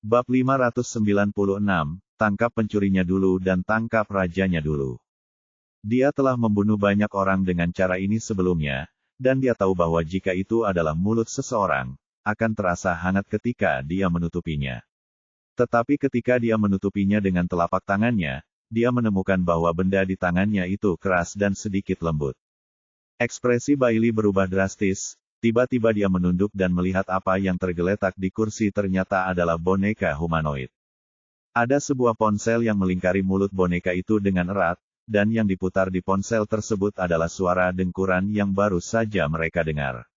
Bab 596, tangkap pencurinya dulu dan tangkap rajanya dulu. Dia telah membunuh banyak orang dengan cara ini sebelumnya, dan dia tahu bahwa jika itu adalah mulut seseorang, akan terasa hangat ketika dia menutupinya. Tetapi ketika dia menutupinya dengan telapak tangannya, dia menemukan bahwa benda di tangannya itu keras dan sedikit lembut. Ekspresi Bailey berubah drastis. Tiba-tiba dia menunduk dan melihat apa yang tergeletak di kursi ternyata adalah boneka humanoid. Ada sebuah ponsel yang melingkari mulut boneka itu dengan erat, dan yang diputar di ponsel tersebut adalah suara dengkuran yang baru saja mereka dengar.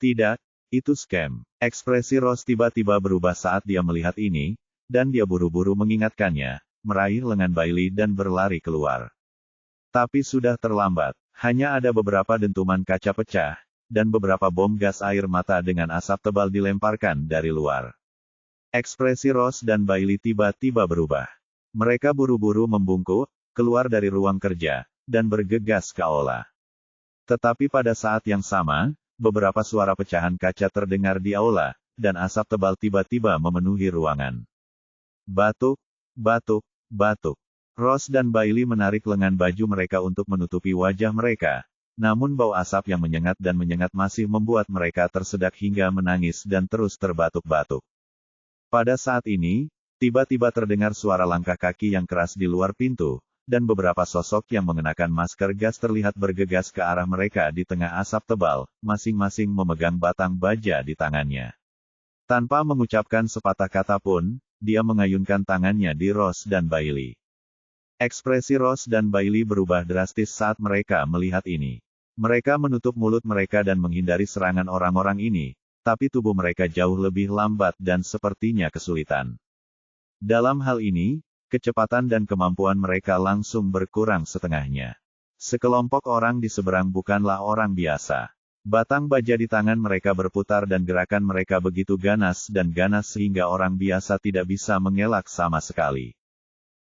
Tidak, itu scam. Ekspresi Ross tiba-tiba berubah saat dia melihat ini, dan dia buru-buru mengingatkannya, meraih lengan Bailey dan berlari keluar. Tapi sudah terlambat, hanya ada beberapa dentuman kaca pecah, dan beberapa bom gas air mata dengan asap tebal dilemparkan dari luar. Ekspresi Ross dan Bailey tiba-tiba berubah. Mereka buru-buru membungkuk, keluar dari ruang kerja, dan bergegas ke aula. Tetapi pada saat yang sama, beberapa suara pecahan kaca terdengar di aula, dan asap tebal tiba-tiba memenuhi ruangan. Batuk, batuk, batuk. Ross dan Bailey menarik lengan baju mereka untuk menutupi wajah mereka. Namun bau asap yang menyengat dan menyengat masih membuat mereka tersedak hingga menangis dan terus terbatuk-batuk. Pada saat ini, tiba-tiba terdengar suara langkah kaki yang keras di luar pintu, dan beberapa sosok yang mengenakan masker gas terlihat bergegas ke arah mereka di tengah asap tebal, masing-masing memegang batang baja di tangannya. Tanpa mengucapkan sepatah kata pun, dia mengayunkan tangannya di Ross dan Bailey. Ekspresi Ross dan Bailey berubah drastis saat mereka melihat ini. Mereka menutup mulut mereka dan menghindari serangan orang-orang ini, tapi tubuh mereka jauh lebih lambat dan sepertinya kesulitan. Dalam hal ini, kecepatan dan kemampuan mereka langsung berkurang setengahnya. Sekelompok orang di seberang bukanlah orang biasa. Batang baja di tangan mereka berputar dan gerakan mereka begitu ganas sehingga orang biasa tidak bisa mengelak sama sekali.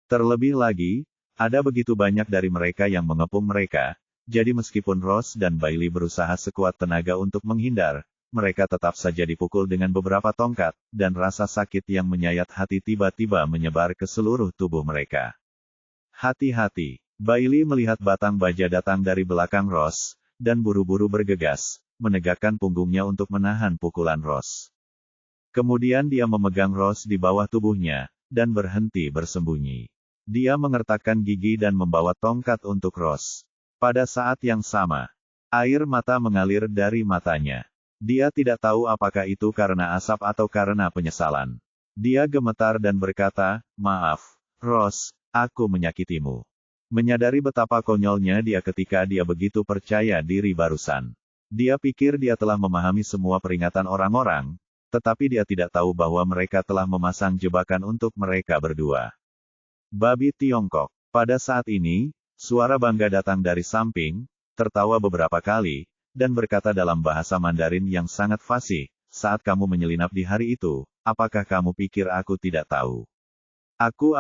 Terlebih lagi, ada begitu banyak dari mereka yang mengepung mereka. Jadi meskipun Ross dan Bailey berusaha sekuat tenaga untuk menghindar, mereka tetap saja dipukul dengan beberapa tongkat, dan rasa sakit yang menyayat hati tiba-tiba menyebar ke seluruh tubuh mereka. Hati-hati, Bailey melihat batang baja datang dari belakang Ross, dan buru-buru bergegas, menegakkan punggungnya untuk menahan pukulan Ross. Kemudian dia memegang Ross di bawah tubuhnya, dan berhenti bersembunyi. Dia mengertakkan gigi dan membawa tongkat untuk Ross. Pada saat yang sama, air mata mengalir dari matanya. Dia tidak tahu apakah itu karena asap atau karena penyesalan. Dia gemetar dan berkata, "Maaf, Ross, aku menyakitimu." Menyadari betapa konyolnya dia ketika dia begitu percaya diri barusan. Dia pikir dia telah memahami semua peringatan orang-orang, tetapi dia tidak tahu bahwa mereka telah memasang jebakan untuk mereka berdua. Babi Tiongkok. Pada saat ini, suara bangga datang dari samping, tertawa beberapa kali, dan berkata dalam bahasa Mandarin yang sangat fasih, "Saat kamu menyelinap di hari itu, apakah kamu pikir aku tidak tahu? Aku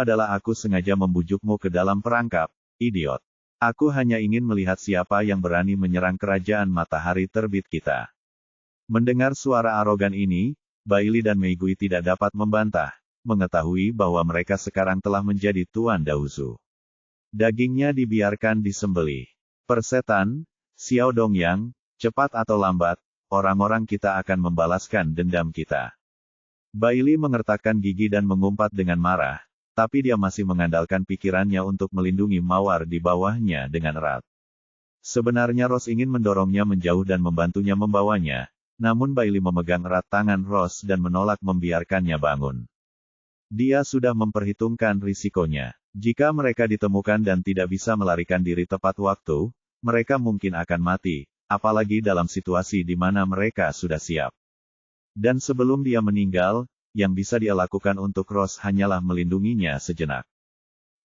sengaja membujukmu ke dalam perangkap, idiot. Aku hanya ingin melihat siapa yang berani menyerang kerajaan matahari terbit kita." Mendengar suara arogan ini, Bailey dan Meigui tidak dapat membantah, mengetahui bahwa mereka sekarang telah menjadi tuan Daozu. Dagingnya dibiarkan disembelih. Persetan, Xiao Dongyang, cepat atau lambat, orang-orang kita akan membalaskan dendam kita. Bailey mengertakkan gigi dan mengumpat dengan marah, tapi dia masih mengandalkan pikirannya untuk melindungi mawar di bawahnya dengan erat. Sebenarnya Ross ingin mendorongnya menjauh dan membantunya membawanya, namun Bailey memegang erat tangan Ross dan menolak membiarkannya bangun. Dia sudah memperhitungkan risikonya. Jika mereka ditemukan dan tidak bisa melarikan diri tepat waktu, mereka mungkin akan mati, apalagi dalam situasi di mana mereka sudah siap. Dan sebelum dia meninggal, yang bisa dia lakukan untuk Ross hanyalah melindunginya sejenak.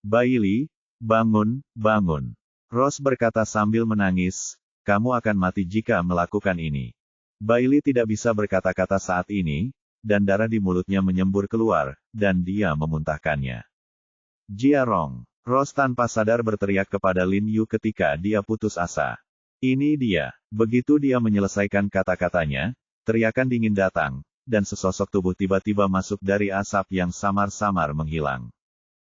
"Bailey, bangun, bangun." Ross berkata sambil menangis, "Kamu akan mati jika melakukan ini." Bailey tidak bisa berkata-kata saat ini, dan darah di mulutnya menyembur keluar, dan dia memuntahkannya. "Jiarong!" Ross tanpa sadar berteriak kepada Lin Yu ketika dia putus asa. "Ini dia." Begitu dia menyelesaikan kata-katanya, teriakan dingin datang, dan sesosok tubuh tiba-tiba masuk dari asap yang samar-samar menghilang.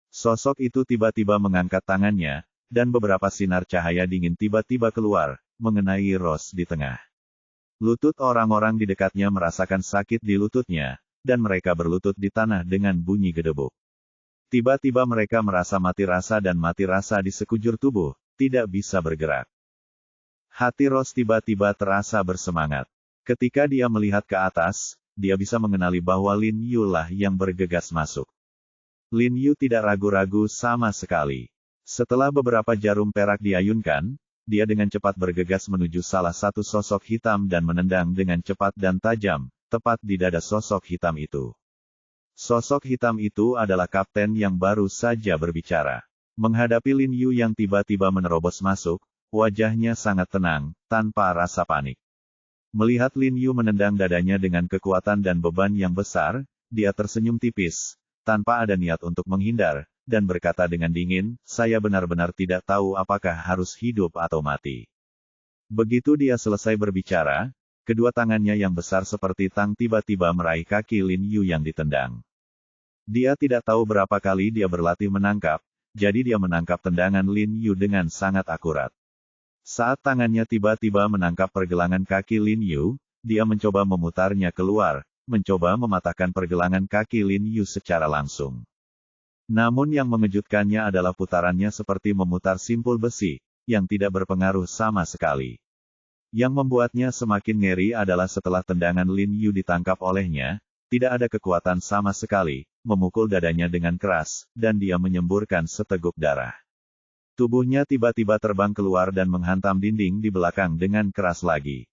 Sosok itu tiba-tiba mengangkat tangannya, dan beberapa sinar cahaya dingin tiba-tiba keluar, mengenai Rose di tengah. Lutut orang-orang di dekatnya merasakan sakit di lututnya, dan mereka berlutut di tanah dengan bunyi gedebuk. Tiba-tiba mereka merasa mati rasa di sekujur tubuh, tidak bisa bergerak. Hati Rose tiba-tiba terasa bersemangat. Ketika dia melihat ke atas, dia bisa mengenali bahwa Lin Yu lah yang bergegas masuk. Lin Yu tidak ragu-ragu sama sekali. Setelah beberapa jarum perak diayunkan, dia dengan cepat bergegas menuju salah satu sosok hitam dan menendang dengan cepat dan tajam, tepat di dada sosok hitam itu. Sosok hitam itu adalah kapten yang baru saja berbicara. Menghadapi Lin Yu yang tiba-tiba menerobos masuk, wajahnya sangat tenang, tanpa rasa panik. Melihat Lin Yu menendang dadanya dengan kekuatan dan beban yang besar, dia tersenyum tipis, tanpa ada niat untuk menghindar, dan berkata dengan dingin, "Saya benar-benar tidak tahu apakah harus hidup atau mati." Begitu dia selesai berbicara, kedua tangannya yang besar seperti tang tiba-tiba meraih kaki Lin Yu yang ditendang. Dia tidak tahu berapa kali dia berlatih menangkap, jadi dia menangkap tendangan Lin Yu dengan sangat akurat. Saat tangannya tiba-tiba menangkap pergelangan kaki Lin Yu, dia mencoba memutarnya keluar, mencoba mematahkan pergelangan kaki Lin Yu secara langsung. Namun yang mengejutkannya adalah putarannya seperti memutar simpul besi, yang tidak berpengaruh sama sekali. Yang membuatnya semakin ngeri adalah setelah tendangan Lin Yu ditangkap olehnya, tidak ada kekuatan sama sekali, memukul dadanya dengan keras, dan dia menyemburkan seteguk darah. Tubuhnya tiba-tiba terbang keluar dan menghantam dinding di belakang dengan keras lagi.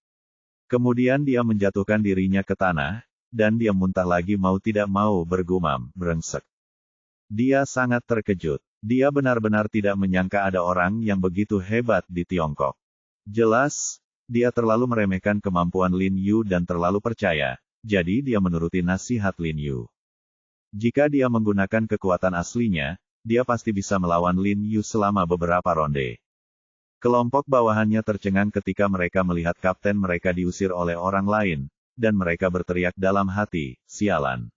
Kemudian dia menjatuhkan dirinya ke tanah, dan dia muntah lagi mau tidak mau bergumam, "Brengsek." Dia sangat terkejut. Dia benar-benar tidak menyangka ada orang yang begitu hebat di Tiongkok. Jelas, dia terlalu meremehkan kemampuan Lin Yu dan terlalu percaya, jadi dia menuruti nasihat Lin Yu. Jika dia menggunakan kekuatan aslinya, dia pasti bisa melawan Lin Yu selama beberapa ronde. Kelompok bawahannya tercengang ketika mereka melihat kapten mereka diusir oleh orang lain, dan mereka berteriak dalam hati, "Sialan."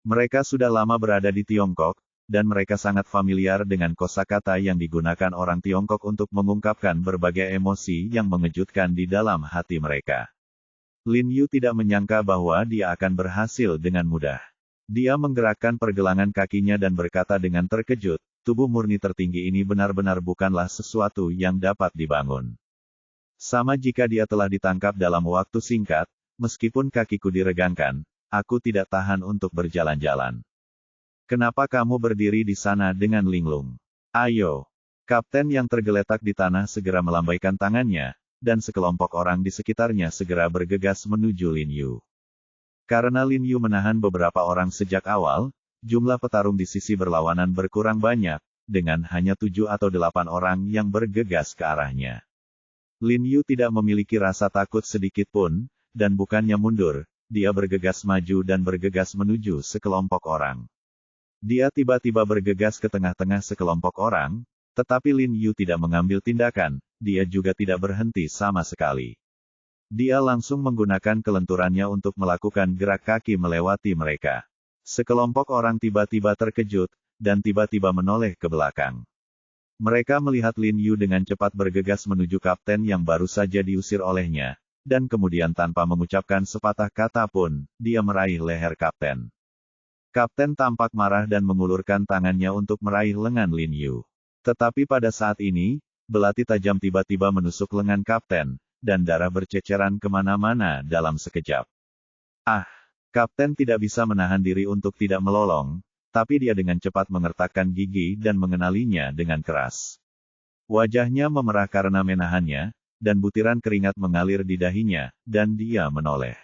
Mereka sudah lama berada di Tiongkok, dan mereka sangat familiar dengan kosakata yang digunakan orang Tiongkok untuk mengungkapkan berbagai emosi yang mengejutkan di dalam hati mereka. Lin Yu tidak menyangka bahwa dia akan berhasil dengan mudah. Dia menggerakkan pergelangan kakinya dan berkata dengan terkejut, "Tubuh murni tertinggi ini benar-benar bukanlah sesuatu yang dapat dibangun. Sama jika dia telah ditangkap dalam waktu singkat, meskipun kakiku diregangkan, aku tidak tahan untuk berjalan-jalan. Kenapa kamu berdiri di sana dengan linglung? Ayo." Kapten yang tergeletak di tanah segera melambaikan tangannya, dan sekelompok orang di sekitarnya segera bergegas menuju Lin Yu. Karena Lin Yu menahan beberapa orang sejak awal, jumlah petarung di sisi berlawanan berkurang banyak, dengan hanya 7 atau 8 orang yang bergegas ke arahnya. Lin Yu tidak memiliki rasa takut sedikit pun, dan bukannya mundur, dia bergegas maju dan bergegas menuju sekelompok orang. Dia tiba-tiba bergegas ke tengah-tengah sekelompok orang, tetapi Lin Yu tidak mengambil tindakan, dia juga tidak berhenti sama sekali. Dia langsung menggunakan kelenturannya untuk melakukan gerak kaki melewati mereka. Sekelompok orang tiba-tiba terkejut, dan tiba-tiba menoleh ke belakang. Mereka melihat Lin Yu dengan cepat bergegas menuju kapten yang baru saja diusir olehnya, dan kemudian tanpa mengucapkan sepatah kata pun, dia meraih leher kapten. Kapten tampak marah dan mengulurkan tangannya untuk meraih lengan Lin Yu. Tetapi pada saat ini, belati tajam tiba-tiba menusuk lengan kapten, dan darah berceceran kemana-mana dalam sekejap. Kapten tidak bisa menahan diri untuk tidak melolong, tapi dia dengan cepat mengertakkan gigi dan mengenalinya dengan keras. Wajahnya memerah karena menahannya, dan butiran keringat mengalir di dahinya, dan dia menoleh.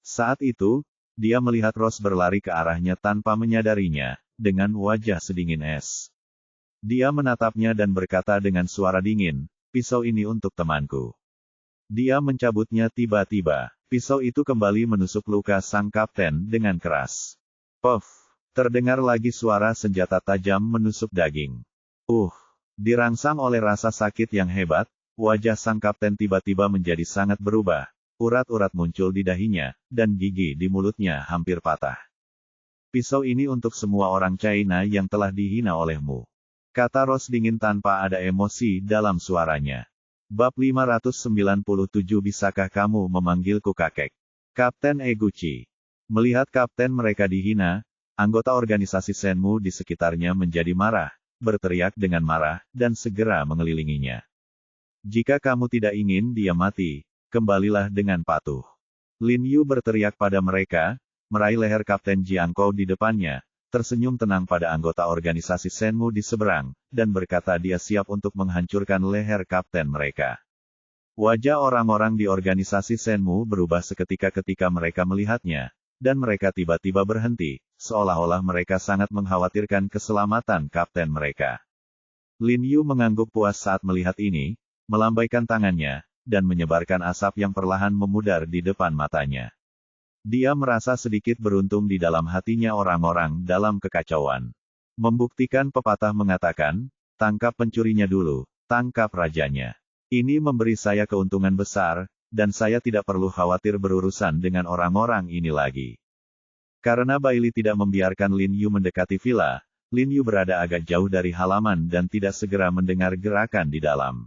Saat itu, dia melihat Rose berlari ke arahnya tanpa menyadarinya, dengan wajah sedingin es. Dia menatapnya dan berkata dengan suara dingin, "Pisau ini untuk temanku." Dia mencabutnya tiba-tiba. Pisau itu kembali menusuk luka sang kapten dengan keras. Puff! Terdengar lagi suara senjata tajam menusuk daging. Dirangsang oleh rasa sakit yang hebat, wajah sang kapten tiba-tiba menjadi sangat berubah, urat-urat muncul di dahinya, dan gigi di mulutnya hampir patah. Pisau ini untuk semua orang China yang telah dihina olehmu. Kata Ross dingin tanpa ada emosi dalam suaranya. Bab 597 Bisakah kamu memanggilku kakek? Kapten Eguchi. Melihat kapten mereka dihina, anggota organisasi Shenmue di sekitarnya menjadi marah, berteriak dengan marah, dan segera mengelilinginya. Jika kamu tidak ingin dia mati, kembalilah dengan patuh. Lin Yu berteriak pada mereka, meraih leher Kapten Jiangkou di depannya, tersenyum tenang pada anggota organisasi Shenmue di seberang, dan berkata dia siap untuk menghancurkan leher kapten mereka. Wajah orang-orang di organisasi Shenmue berubah seketika ketika mereka melihatnya, dan mereka tiba-tiba berhenti, seolah-olah mereka sangat mengkhawatirkan keselamatan kapten mereka. Lin Yu mengangguk puas saat melihat ini, melambaikan tangannya, dan menyebarkan asap yang perlahan memudar di depan matanya. Dia merasa sedikit beruntung di dalam hatinya orang-orang dalam kekacauan. Membuktikan pepatah mengatakan, tangkap pencurinya dulu, tangkap rajanya. Ini memberi saya keuntungan besar, dan saya tidak perlu khawatir berurusan dengan orang-orang ini lagi. Karena Bailey tidak membiarkan Lin Yu mendekati villa, Lin Yu berada agak jauh dari halaman dan tidak segera mendengar gerakan di dalam.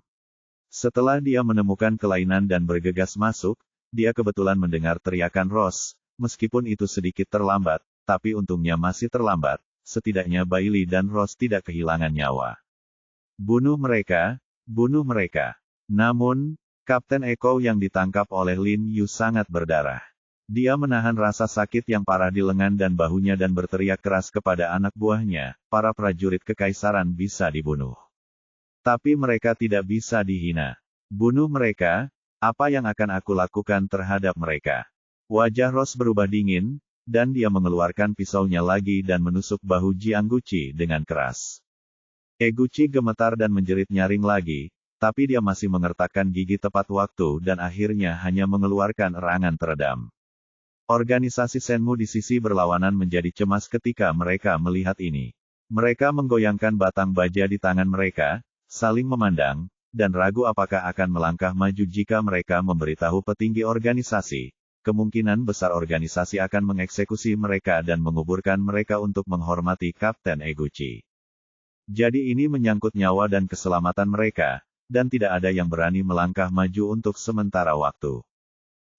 Setelah dia menemukan kelainan dan bergegas masuk, dia kebetulan mendengar teriakan Ross, meskipun itu sedikit terlambat, tapi untungnya masih terlambat, setidaknya Bailey dan Ross tidak kehilangan nyawa. Bunuh mereka, bunuh mereka. Namun, Kapten Eko yang ditangkap oleh Lin Yu sangat berdarah. Dia menahan rasa sakit yang parah di lengan dan bahunya dan berteriak keras kepada anak buahnya, para prajurit kekaisaran bisa dibunuh. Tapi mereka tidak bisa dihina. Bunuh mereka. Apa yang akan aku lakukan terhadap mereka? Wajah Ross berubah dingin, dan dia mengeluarkan pisaunya lagi dan menusuk bahu Jiangguchi dengan keras. Eguchi gemetar dan menjerit nyaring lagi, tapi dia masih mengertakkan gigi tepat waktu dan akhirnya hanya mengeluarkan erangan teredam. Organisasi Shenmue di sisi berlawanan menjadi cemas ketika mereka melihat ini. Mereka menggoyangkan batang baja di tangan mereka, saling memandang, dan ragu apakah akan melangkah maju jika mereka memberitahu petinggi organisasi. Kemungkinan besar organisasi akan mengeksekusi mereka dan menguburkan mereka untuk menghormati Kapten Eguchi. Jadi ini menyangkut nyawa dan keselamatan mereka, dan tidak ada yang berani melangkah maju untuk sementara waktu.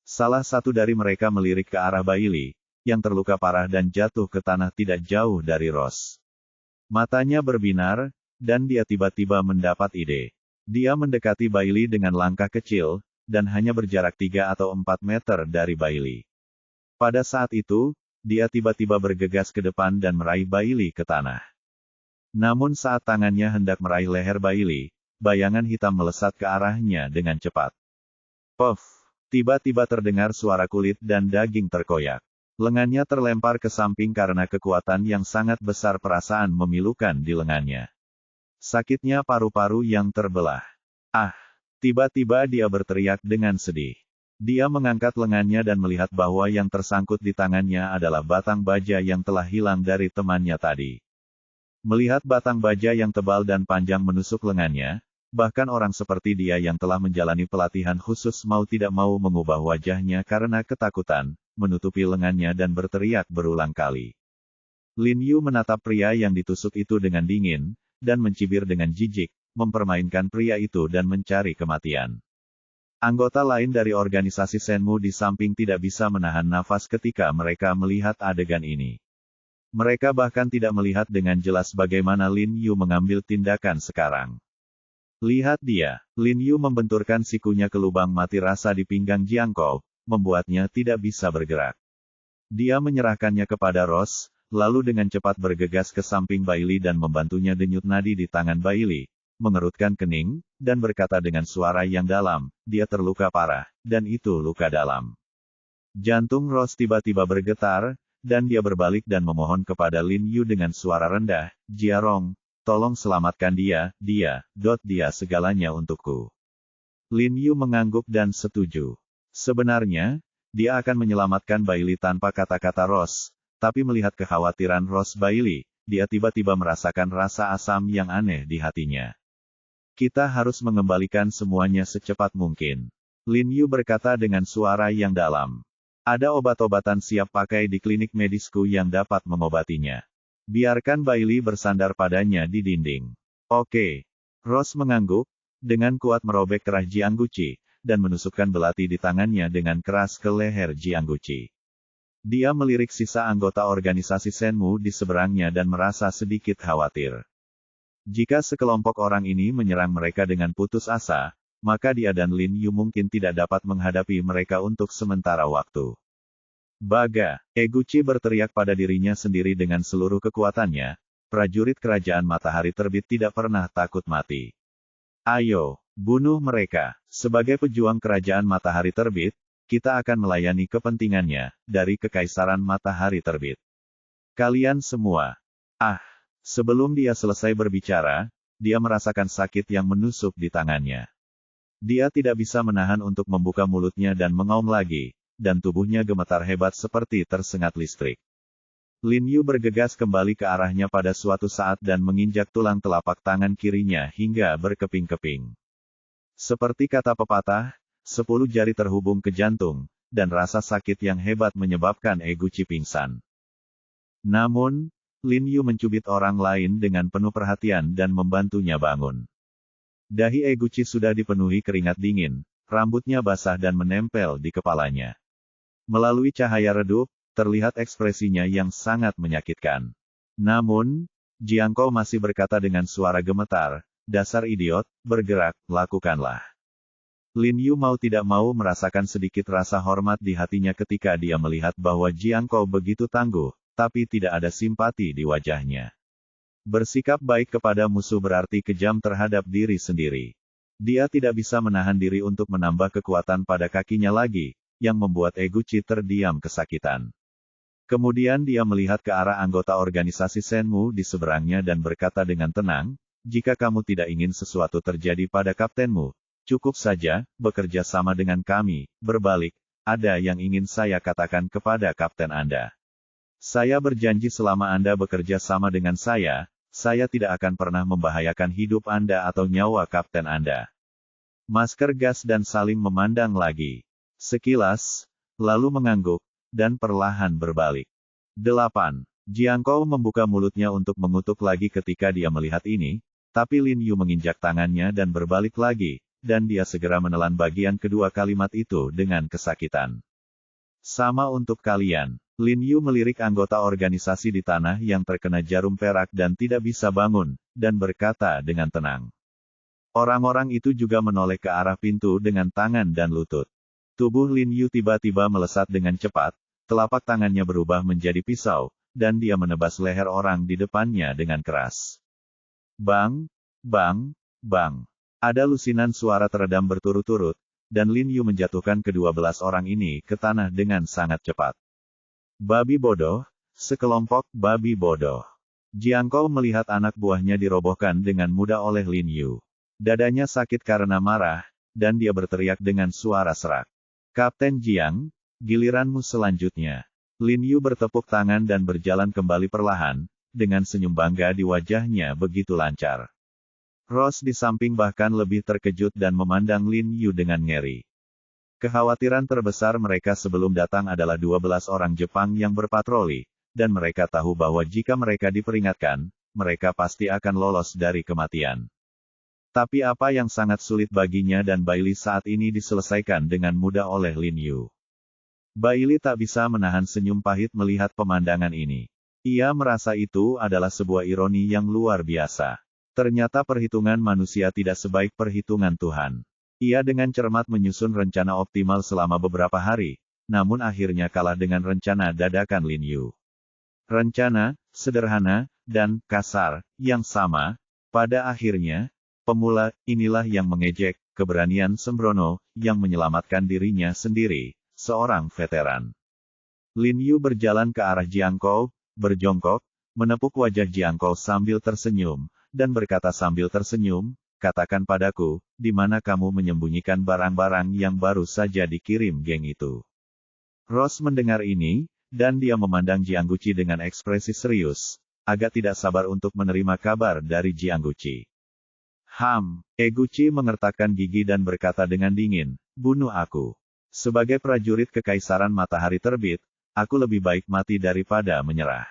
Salah satu dari mereka melirik ke arah Bailey, yang terluka parah dan jatuh ke tanah tidak jauh dari Ross. Matanya berbinar, dan dia tiba-tiba mendapat ide. Dia mendekati Bailey dengan langkah kecil, dan hanya berjarak 3 atau 4 meter dari Bailey. Pada saat itu, dia tiba-tiba bergegas ke depan dan meraih Bailey ke tanah. Namun saat tangannya hendak meraih leher Bailey, bayangan hitam melesat ke arahnya dengan cepat. Puff! Tiba-tiba terdengar suara kulit dan daging terkoyak. Lengannya terlempar ke samping karena kekuatan yang sangat besar perasaan memilukan di lengannya. Sakitnya paru-paru yang terbelah. Ah! Tiba-tiba dia berteriak dengan sedih. Dia mengangkat lengannya dan melihat bahwa yang tersangkut di tangannya adalah batang baja yang telah hilang dari temannya tadi. Melihat batang baja yang tebal dan panjang menusuk lengannya, bahkan orang seperti dia yang telah menjalani pelatihan khusus mau tidak mau mengubah wajahnya karena ketakutan, menutupi lengannya dan berteriak berulang kali. Lin Yu menatap pria yang ditusuk itu dengan dingin, dan mencibir dengan jijik, mempermainkan pria itu dan mencari kematian. Anggota lain dari organisasi Shenmue di samping tidak bisa menahan nafas ketika mereka melihat adegan ini. Mereka bahkan tidak melihat dengan jelas bagaimana Lin Yu mengambil tindakan sekarang. Lihat dia, Lin Yu membenturkan sikunya ke lubang mati rasa di pinggang Jiangkou, membuatnya tidak bisa bergerak. Dia menyerahkannya kepada Ross, lalu dengan cepat bergegas ke samping Bailey dan membantunya denyut nadi di tangan Bailey, mengerutkan kening, dan berkata dengan suara yang dalam, dia terluka parah, dan itu luka dalam. Jantung Ross tiba-tiba bergetar, dan dia berbalik dan memohon kepada Lin Yu dengan suara rendah, Jiarong, tolong selamatkan dia segalanya untukku. Lin Yu mengangguk dan setuju. Sebenarnya, dia akan menyelamatkan Bailey tanpa kata-kata Ross, tapi melihat kekhawatiran Ross Bailey, dia tiba-tiba merasakan rasa asam yang aneh di hatinya. Kita harus mengembalikan semuanya secepat mungkin. Lin Yu berkata dengan suara yang dalam. Ada obat-obatan siap pakai di klinik medisku yang dapat mengobatinya. Biarkan Bailey bersandar padanya di dinding. Oke. Rose mengangguk, dengan kuat merobek kerah Jiang Guqi, dan menusukkan belati di tangannya dengan keras ke leher Jiang Guqi. Dia melirik sisa anggota organisasi Shenmu di seberangnya dan merasa sedikit khawatir. Jika sekelompok orang ini menyerang mereka dengan putus asa, maka dia dan Lin Yu mungkin tidak dapat menghadapi mereka untuk sementara waktu. Baga, Guqi berteriak pada dirinya sendiri dengan seluruh kekuatannya, prajurit kerajaan matahari terbit tidak pernah takut mati. Ayo, bunuh mereka. Sebagai pejuang kerajaan matahari terbit, kita akan melayani kepentingannya, dari kekaisaran matahari terbit. Kalian semua. Sebelum dia selesai berbicara, dia merasakan sakit yang menusuk di tangannya. Dia tidak bisa menahan untuk membuka mulutnya dan mengaum lagi, dan tubuhnya gemetar hebat seperti tersengat listrik. Lin Yu bergegas kembali ke arahnya pada suatu saat dan menginjak tulang telapak tangan kirinya hingga berkeping-keping. Seperti kata pepatah, 10 jari terhubung ke jantung, dan rasa sakit yang hebat menyebabkan Guqi pingsan. Namun, Lin Yu mencubit orang lain dengan penuh perhatian dan membantunya bangun. Dahi Guqi sudah dipenuhi keringat dingin, rambutnya basah dan menempel di kepalanya. Melalui cahaya redup, terlihat ekspresinya yang sangat menyakitkan. Namun, Jiang Kou masih berkata dengan suara gemetar, dasar idiot, bergerak, lakukanlah. Lin Yu mau tidak mau merasakan sedikit rasa hormat di hatinya ketika dia melihat bahwa Jiang Kou begitu tangguh, tapi tidak ada simpati di wajahnya. Bersikap baik kepada musuh berarti kejam terhadap diri sendiri. Dia tidak bisa menahan diri untuk menambah kekuatan pada kakinya lagi, yang membuat Guqi terdiam kesakitan. Kemudian dia melihat ke arah anggota organisasi Shenmu di seberangnya dan berkata dengan tenang, jika kamu tidak ingin sesuatu terjadi pada kaptenmu, cukup saja, bekerja sama dengan kami. Berbalik, ada yang ingin saya katakan kepada kapten Anda. Saya berjanji selama Anda bekerja sama dengan saya tidak akan pernah membahayakan hidup Anda atau nyawa kapten Anda. Masker gas dan saling memandang lagi. Sekilas, lalu mengangguk, dan perlahan berbalik. 8. Jiang Kou membuka mulutnya untuk mengutuk lagi ketika dia melihat ini, tapi Lin Yu menginjak tangannya dan berbalik lagi, dan dia segera menelan bagian kedua kalimat itu dengan kesakitan. Sama untuk kalian. Lin Yu melirik anggota organisasi di tanah yang terkena jarum perak dan tidak bisa bangun, dan berkata dengan tenang. Orang-orang itu juga menoleh ke arah pintu dengan tangan dan lutut. Tubuh Lin Yu tiba-tiba melesat dengan cepat, telapak tangannya berubah menjadi pisau, dan dia menebas leher orang di depannya dengan keras. Bang, bang, bang. Ada lusinan suara teredam berturut-turut, dan Lin Yu menjatuhkan ke-12 orang ini ke tanah dengan sangat cepat. Babi bodoh, sekelompok babi bodoh. Jiang Kou melihat anak buahnya dirobohkan dengan mudah oleh Lin Yu. Dadanya sakit karena marah, dan dia berteriak dengan suara serak. Kapten Jiang, giliranmu selanjutnya. Lin Yu bertepuk tangan dan berjalan kembali perlahan, dengan senyum bangga di wajahnya begitu lancar. Rose di samping bahkan lebih terkejut dan memandang Lin Yu dengan ngeri. Kekhawatiran terbesar mereka sebelum datang adalah 12 orang Jepang yang berpatroli, dan mereka tahu bahwa jika mereka diperingatkan, mereka pasti akan lolos dari kematian. Tapi apa yang sangat sulit baginya dan Bailey saat ini diselesaikan dengan mudah oleh Lin Yu. Bailey tak bisa menahan senyum pahit melihat pemandangan ini. Ia merasa itu adalah sebuah ironi yang luar biasa. Ternyata perhitungan manusia tidak sebaik perhitungan Tuhan. Ia dengan cermat menyusun rencana optimal selama beberapa hari, namun akhirnya kalah dengan rencana dadakan Lin Yu. Rencana, sederhana, dan kasar, yang sama, pada akhirnya, pemula, inilah yang mengejek, keberanian sembrono, yang menyelamatkan dirinya sendiri, seorang veteran. Lin Yu berjalan ke arah Jiang Kou, berjongkok, menepuk wajah Jiang Kou sambil tersenyum, dan berkata sambil tersenyum, katakan padaku, di mana kamu menyembunyikan barang-barang yang baru saja dikirim geng itu. Rose mendengar ini, dan dia memandang Jiang Guqi dengan ekspresi serius, agak tidak sabar untuk menerima kabar dari Jiang Guqi. Eguchi mengertakkan gigi dan berkata dengan dingin, bunuh aku. Sebagai prajurit kekaisaran matahari terbit, aku lebih baik mati daripada menyerah.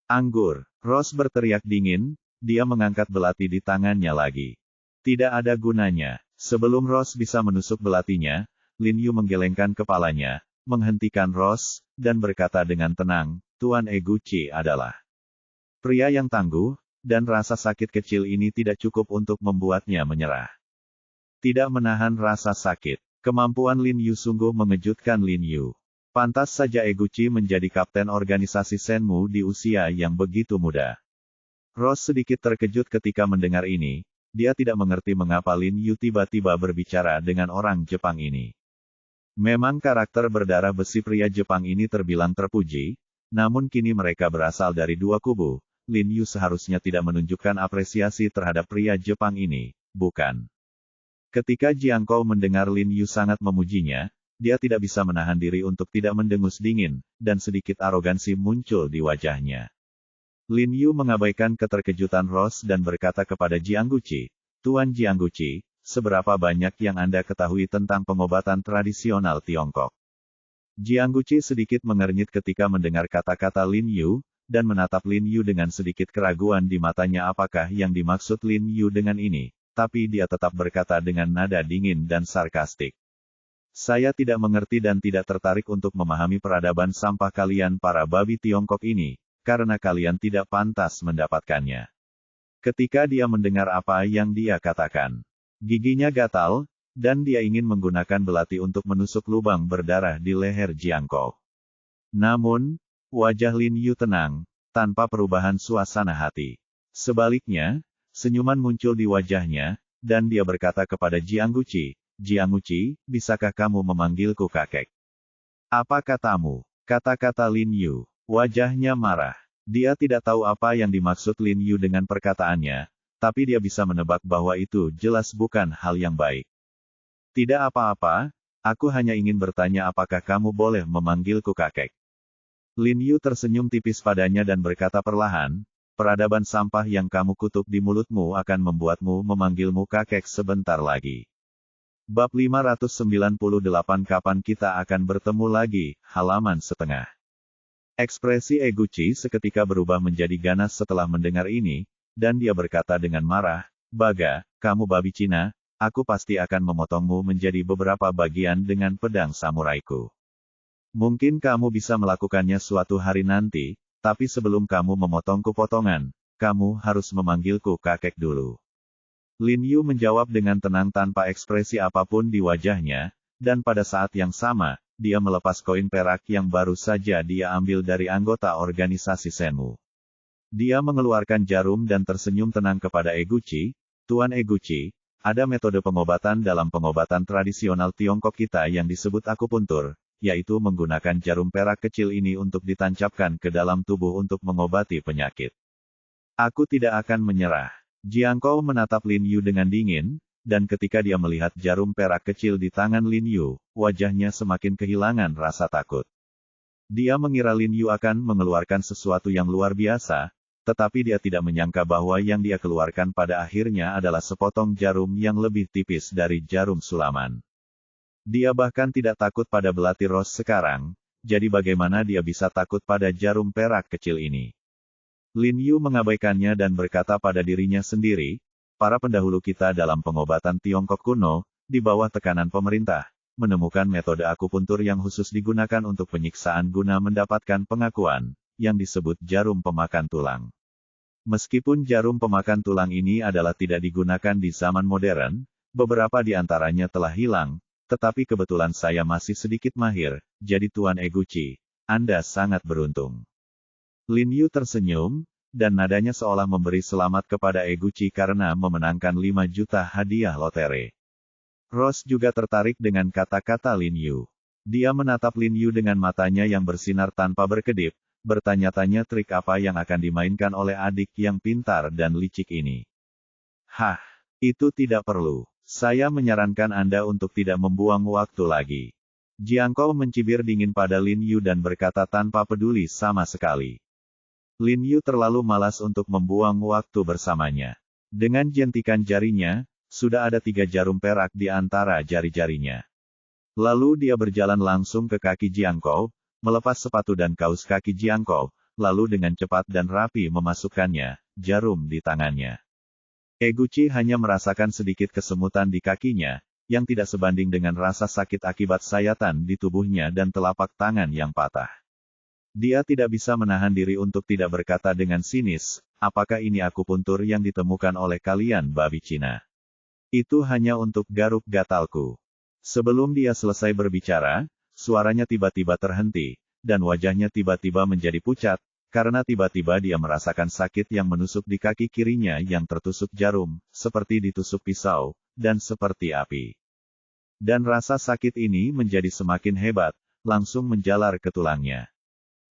Anggur, Ross berteriak dingin, dia mengangkat belati di tangannya lagi. Tidak ada gunanya. Sebelum Ross bisa menusuk belatinya, Lin Yu menggelengkan kepalanya, menghentikan Ross, dan berkata dengan tenang, Tuan Eguchi adalah pria yang tangguh, dan rasa sakit kecil ini tidak cukup untuk membuatnya menyerah. Tidak menahan rasa sakit. Kemampuan Lin Yu sungguh mengejutkan Lin Yu. Pantas saja Eguchi menjadi kapten organisasi Shenmue di usia yang begitu muda. Ross sedikit terkejut ketika mendengar ini, dia tidak mengerti mengapa Lin Yu tiba-tiba berbicara dengan orang Jepang ini. Memang karakter berdarah besi pria Jepang ini terbilang terpuji, namun kini mereka berasal dari dua kubu. Lin Yu seharusnya tidak menunjukkan apresiasi terhadap pria Jepang ini, bukan? Ketika Jiang Kou mendengar Lin Yu sangat memujinya, dia tidak bisa menahan diri untuk tidak mendengus dingin, dan sedikit arogansi muncul di wajahnya. Lin Yu mengabaikan keterkejutan Ross dan berkata kepada Jiang Guqi, Tuan Jiang Guqi, seberapa banyak yang Anda ketahui tentang pengobatan tradisional Tiongkok? Jiang Guqi sedikit mengernyit ketika mendengar kata-kata Lin Yu, dan menatap Lin Yu dengan sedikit keraguan di matanya apakah yang dimaksud Lin Yu dengan ini. Tapi dia tetap berkata dengan nada dingin dan sarkastik. Saya tidak mengerti dan tidak tertarik untuk memahami peradaban sampah kalian para babi Tiongkok ini, karena kalian tidak pantas mendapatkannya. Ketika dia mendengar apa yang dia katakan, giginya gatal, dan dia ingin menggunakan belati untuk menusuk lubang berdarah di leher Jiang Kou. Namun, wajah Lin Yu tenang, tanpa perubahan suasana hati. Sebaliknya, senyuman muncul di wajahnya, dan dia berkata kepada Jiang Guqi, Jiang Guqi, bisakah kamu memanggilku kakek? Apa katamu? Kata-kata Lin Yu. Wajahnya marah. Dia tidak tahu apa yang dimaksud Lin Yu dengan perkataannya, tapi dia bisa menebak bahwa itu jelas bukan hal yang baik. Tidak apa-apa, aku hanya ingin bertanya apakah kamu boleh memanggilku kakek. Lin Yu tersenyum tipis padanya dan berkata perlahan, peradaban sampah yang kamu kutuk di mulutmu akan membuatmu memanggilmu kakek sebentar lagi. Bab 598 Kapan kita akan bertemu lagi, halaman setengah. Ekspresi Eguchi seketika berubah menjadi ganas setelah mendengar ini, dan dia berkata dengan marah, Baga, kamu babi Cina, aku pasti akan memotongmu menjadi beberapa bagian dengan pedang samuraiku. Mungkin kamu bisa melakukannya suatu hari nanti, tapi sebelum kamu memotongku potongan, kamu harus memanggilku kakek dulu. Lin Yu menjawab dengan tenang tanpa ekspresi apapun di wajahnya, dan pada saat yang sama, dia melepas koin perak yang baru saja dia ambil dari anggota organisasi Shenmue. Dia mengeluarkan jarum dan tersenyum tenang kepada Eguchi, Tuan Eguchi, ada metode pengobatan dalam pengobatan tradisional Tiongkok kita yang disebut akupuntur, yaitu menggunakan jarum perak kecil ini untuk ditancapkan ke dalam tubuh untuk mengobati penyakit. Aku tidak akan menyerah. Jiang Kou menatap Lin Yu dengan dingin, dan ketika dia melihat jarum perak kecil di tangan Lin Yu, wajahnya semakin kehilangan rasa takut. Dia mengira Lin Yu akan mengeluarkan sesuatu yang luar biasa, tetapi dia tidak menyangka bahwa yang dia keluarkan pada akhirnya adalah sepotong jarum yang lebih tipis dari jarum sulaman. Dia bahkan tidak takut pada belati Ross sekarang, jadi bagaimana dia bisa takut pada jarum perak kecil ini? Lin Yu mengabaikannya dan berkata pada dirinya sendiri, para pendahulu kita dalam pengobatan Tiongkok kuno, di bawah tekanan pemerintah, menemukan metode akupuntur yang khusus digunakan untuk penyiksaan guna mendapatkan pengakuan, yang disebut jarum pemakan tulang. Meskipun jarum pemakan tulang ini adalah tidak digunakan di zaman modern, beberapa di antaranya telah hilang, tetapi kebetulan saya masih sedikit mahir, jadi Tuan Eguchi, Anda sangat beruntung. Lin Yu tersenyum, dan nadanya seolah memberi selamat kepada Eguchi karena memenangkan 5 juta hadiah lotre. Ross juga tertarik dengan kata-kata Lin Yu. Dia menatap Lin Yu dengan matanya yang bersinar tanpa berkedip, bertanya-tanya trik apa yang akan dimainkan oleh adik yang pintar dan licik ini. Hah, itu tidak perlu. Saya menyarankan Anda untuk tidak membuang waktu lagi. Jiang Kou mencibir dingin pada Lin Yu dan berkata tanpa peduli sama sekali. Lin Yu terlalu malas untuk membuang waktu bersamanya. Dengan jentikan jarinya, sudah ada 3 jarum perak di antara jari-jarinya. Lalu dia berjalan langsung ke kaki Jiangkou, melepas sepatu dan kaus kaki Jiangkou, lalu dengan cepat dan rapi memasukkannya, jarum di tangannya. Eguchi hanya merasakan sedikit kesemutan di kakinya, yang tidak sebanding dengan rasa sakit akibat sayatan di tubuhnya dan telapak tangan yang patah. Dia tidak bisa menahan diri untuk tidak berkata dengan sinis, apakah ini akupuntur yang ditemukan oleh kalian babi Cina? Itu hanya untuk garuk gatalku. Sebelum dia selesai berbicara, suaranya tiba-tiba terhenti, dan wajahnya tiba-tiba menjadi pucat, karena tiba-tiba dia merasakan sakit yang menusuk di kaki kirinya yang tertusuk jarum, seperti ditusuk pisau, dan seperti api. Dan rasa sakit ini menjadi semakin hebat, langsung menjalar ke tulangnya.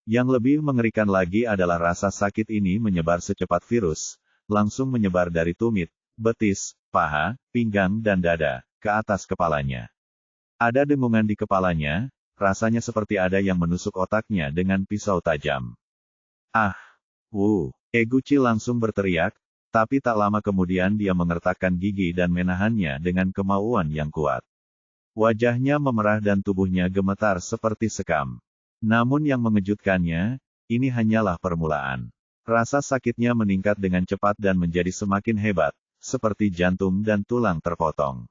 Yang lebih mengerikan lagi adalah rasa sakit ini menyebar secepat virus, langsung menyebar dari tumit, betis, paha, pinggang dan dada, ke atas kepalanya. Ada dengungan di kepalanya, rasanya seperti ada yang menusuk otaknya dengan pisau tajam. Ah! Eguchi langsung berteriak, tapi tak lama kemudian dia mengertakkan gigi dan menahannya dengan kemauan yang kuat. Wajahnya memerah dan tubuhnya gemetar seperti sekam. Namun yang mengejutkannya, ini hanyalah permulaan. Rasa sakitnya meningkat dengan cepat dan menjadi semakin hebat, seperti jantung dan tulang terpotong.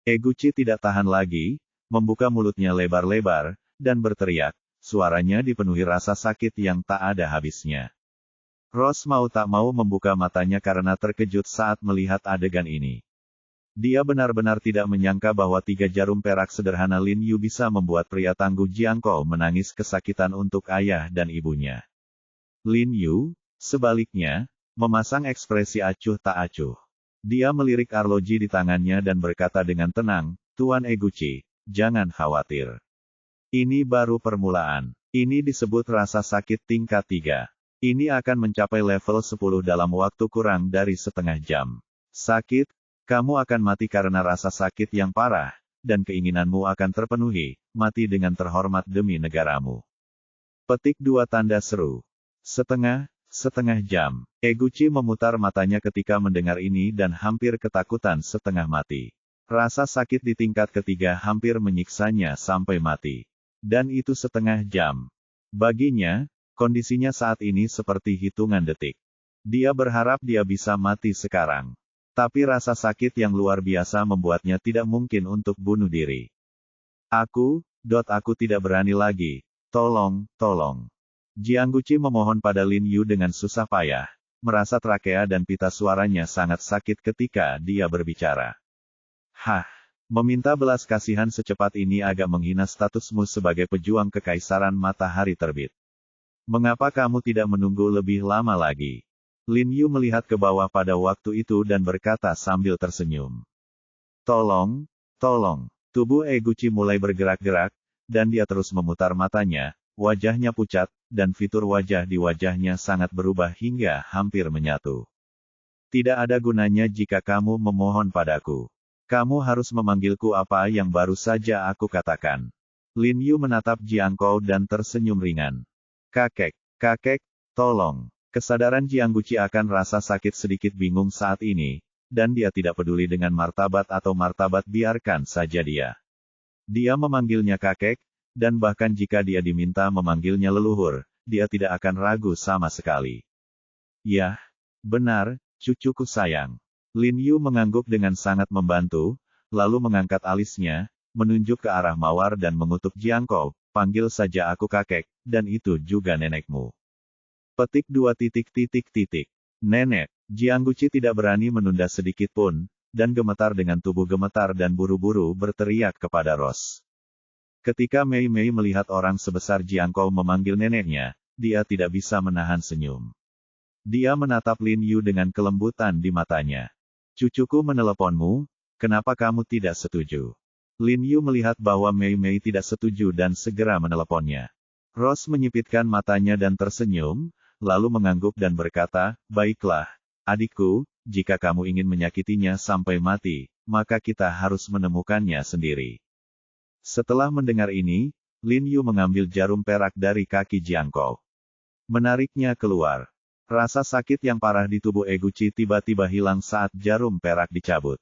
Eguchi tidak tahan lagi, membuka mulutnya lebar-lebar, dan berteriak, suaranya dipenuhi rasa sakit yang tak ada habisnya. Rose mau tak mau membuka matanya karena terkejut saat melihat adegan ini. Dia benar-benar tidak menyangka bahwa 3 jarum perak sederhana Lin Yu bisa membuat pria tangguh Jiangkou menangis kesakitan untuk ayah dan ibunya. Lin Yu, sebaliknya, memasang ekspresi acuh tak acuh. Dia melirik arloji di tangannya dan berkata dengan tenang, Tuan Eguchi, jangan khawatir. Ini baru permulaan. Ini disebut rasa sakit tingkat 3. Ini akan mencapai level 10 dalam waktu kurang dari setengah jam. Sakit? Kamu akan mati karena rasa sakit yang parah, dan keinginanmu akan terpenuhi, mati dengan terhormat demi negaramu. Petik 2 tanda seru. Setengah jam. Eguchi memutar matanya ketika mendengar ini dan hampir ketakutan setengah mati. Rasa sakit di tingkat ketiga hampir menyiksanya sampai mati. Dan itu setengah jam. Baginya, kondisinya saat ini seperti hitungan detik. Dia berharap dia bisa mati sekarang. Tapi rasa sakit yang luar biasa membuatnya tidak mungkin untuk bunuh diri. Aku tidak berani lagi. Tolong. Jiangguchi memohon pada Lin Yu dengan susah payah, merasa trakea dan pita suaranya sangat sakit ketika dia berbicara. Meminta belas kasihan secepat ini agak menghina statusmu sebagai pejuang kekaisaran matahari terbit. Mengapa kamu tidak menunggu lebih lama lagi? Lin Yu melihat ke bawah pada waktu itu dan berkata sambil tersenyum. Tolong. Tubuh Eguchi mulai bergerak-gerak, dan dia terus memutar matanya, wajahnya pucat, dan fitur wajah di wajahnya sangat berubah hingga hampir menyatu. Tidak ada gunanya jika kamu memohon padaku. Kamu harus memanggilku apa yang baru saja aku katakan. Lin Yu menatap Jiangkou dan tersenyum ringan. Kakek, tolong. Kesadaran Jiangguchi akan rasa sakit sedikit bingung saat ini, dan dia tidak peduli dengan martabat atau martabat biarkan saja dia. Dia memanggilnya kakek, dan bahkan jika dia diminta memanggilnya leluhur, dia tidak akan ragu sama sekali. Yah, benar, cucuku sayang. Lin Yu mengangguk dengan sangat membantu, lalu mengangkat alisnya, menunjuk ke arah Mawar dan mengutuk Jiangkou, panggil saja aku kakek, dan itu juga nenekmu. Petik 2. Nenek, Jiangguchi tidak berani menunda sedikit pun, dan gemetar dengan tubuh gemetar dan buru-buru berteriak kepada Rose. Ketika Mei Mei melihat orang sebesar Jiangkou memanggil neneknya, dia tidak bisa menahan senyum. Dia menatap Lin Yu dengan kelembutan di matanya. Cucuku meneleponmu, kenapa kamu tidak setuju? Lin Yu melihat bahwa Mei Mei tidak setuju dan segera meneleponnya. Rose menyipitkan matanya dan tersenyum, lalu mengangguk dan berkata, baiklah, adikku, jika kamu ingin menyakitinya sampai mati, maka kita harus menemukannya sendiri. Setelah mendengar ini, Lin Yu mengambil jarum perak dari kaki Jiangkou. Menariknya keluar. Rasa sakit yang parah di tubuh Eguchi tiba-tiba hilang saat jarum perak dicabut.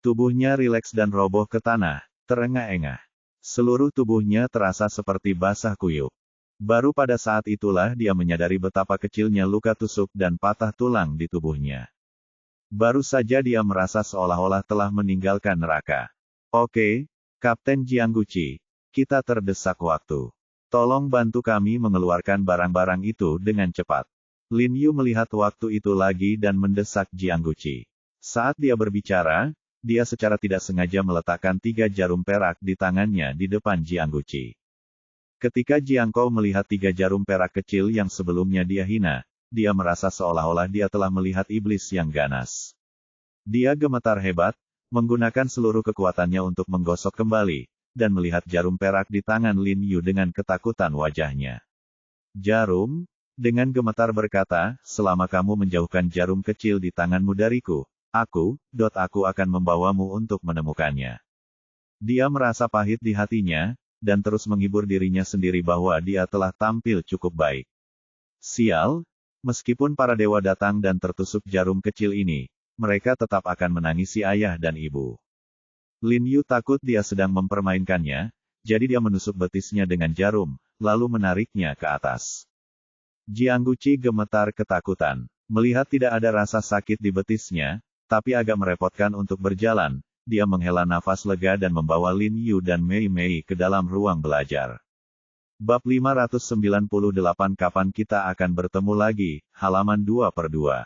Tubuhnya rileks dan roboh ke tanah, terengah-engah. Seluruh tubuhnya terasa seperti basah kuyup. Baru pada saat itulah dia menyadari betapa kecilnya luka tusuk dan patah tulang di tubuhnya. Baru saja dia merasa seolah-olah telah meninggalkan neraka. Oke, Kapten Jiangguchi, kita terdesak waktu. Tolong bantu kami mengeluarkan barang-barang itu dengan cepat. Lin Yu melihat waktu itu lagi dan mendesak Jiangguchi. Saat dia berbicara, dia secara tidak sengaja meletakkan 3 jarum perak di tangannya di depan Jiangguchi. Ketika Jiangkou melihat 3 jarum perak kecil yang sebelumnya dia hina, dia merasa seolah-olah dia telah melihat iblis yang ganas. Dia gemetar hebat, menggunakan seluruh kekuatannya untuk menggosok kembali, dan melihat jarum perak di tangan Lin Yu dengan ketakutan wajahnya. Jarum? Dengan gemetar berkata, selama kamu menjauhkan jarum kecil di tanganmu dariku, aku akan membawamu untuk menemukannya. Dia merasa pahit di hatinya, dan terus menghibur dirinya sendiri bahwa dia telah tampil cukup baik. Sial, meskipun para dewa datang dan tertusuk jarum kecil ini, mereka tetap akan menangisi ayah dan ibu. Lin Yu takut dia sedang mempermainkannya, jadi dia menusuk betisnya dengan jarum, lalu menariknya ke atas. Jiangguchi gemetar ketakutan. Melihat tidak ada rasa sakit di betisnya, tapi agak merepotkan untuk berjalan, dia menghela nafas lega dan membawa Lin Yu dan Mei Mei ke dalam ruang belajar. Bab 598 Kapan kita akan bertemu lagi, halaman 2/2.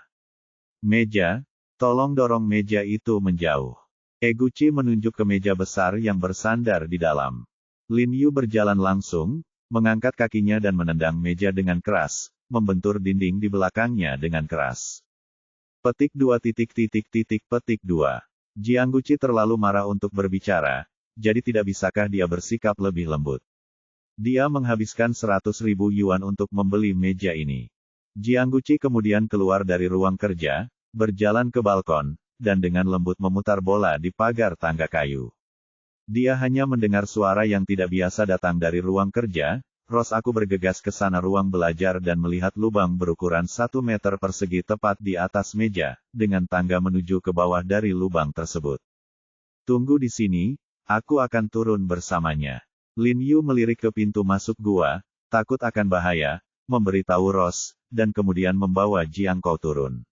Meja, tolong dorong meja itu menjauh. Eguchi menunjuk ke meja besar yang bersandar di dalam. Lin Yu berjalan langsung, mengangkat kakinya dan menendang meja dengan keras, membentur dinding di belakangnya dengan keras. Petik 2. Jiangguchi terlalu marah untuk berbicara, jadi tidak bisakah dia bersikap lebih lembut. Dia menghabiskan 100.000 yuan untuk membeli meja ini. Jiangguchi kemudian keluar dari ruang kerja, berjalan ke balkon, dan dengan lembut memutar bola di pagar tangga kayu. Dia hanya mendengar suara yang tidak biasa datang dari ruang kerja. Aku bergegas ke sana ruang belajar dan melihat lubang berukuran 1 meter persegi tepat di atas meja, dengan tangga menuju ke bawah dari lubang tersebut. Tunggu di sini, aku akan turun bersamanya. Lin Yu melirik ke pintu masuk gua, takut akan bahaya, memberitahu Rose, dan kemudian membawa Jiangkou turun.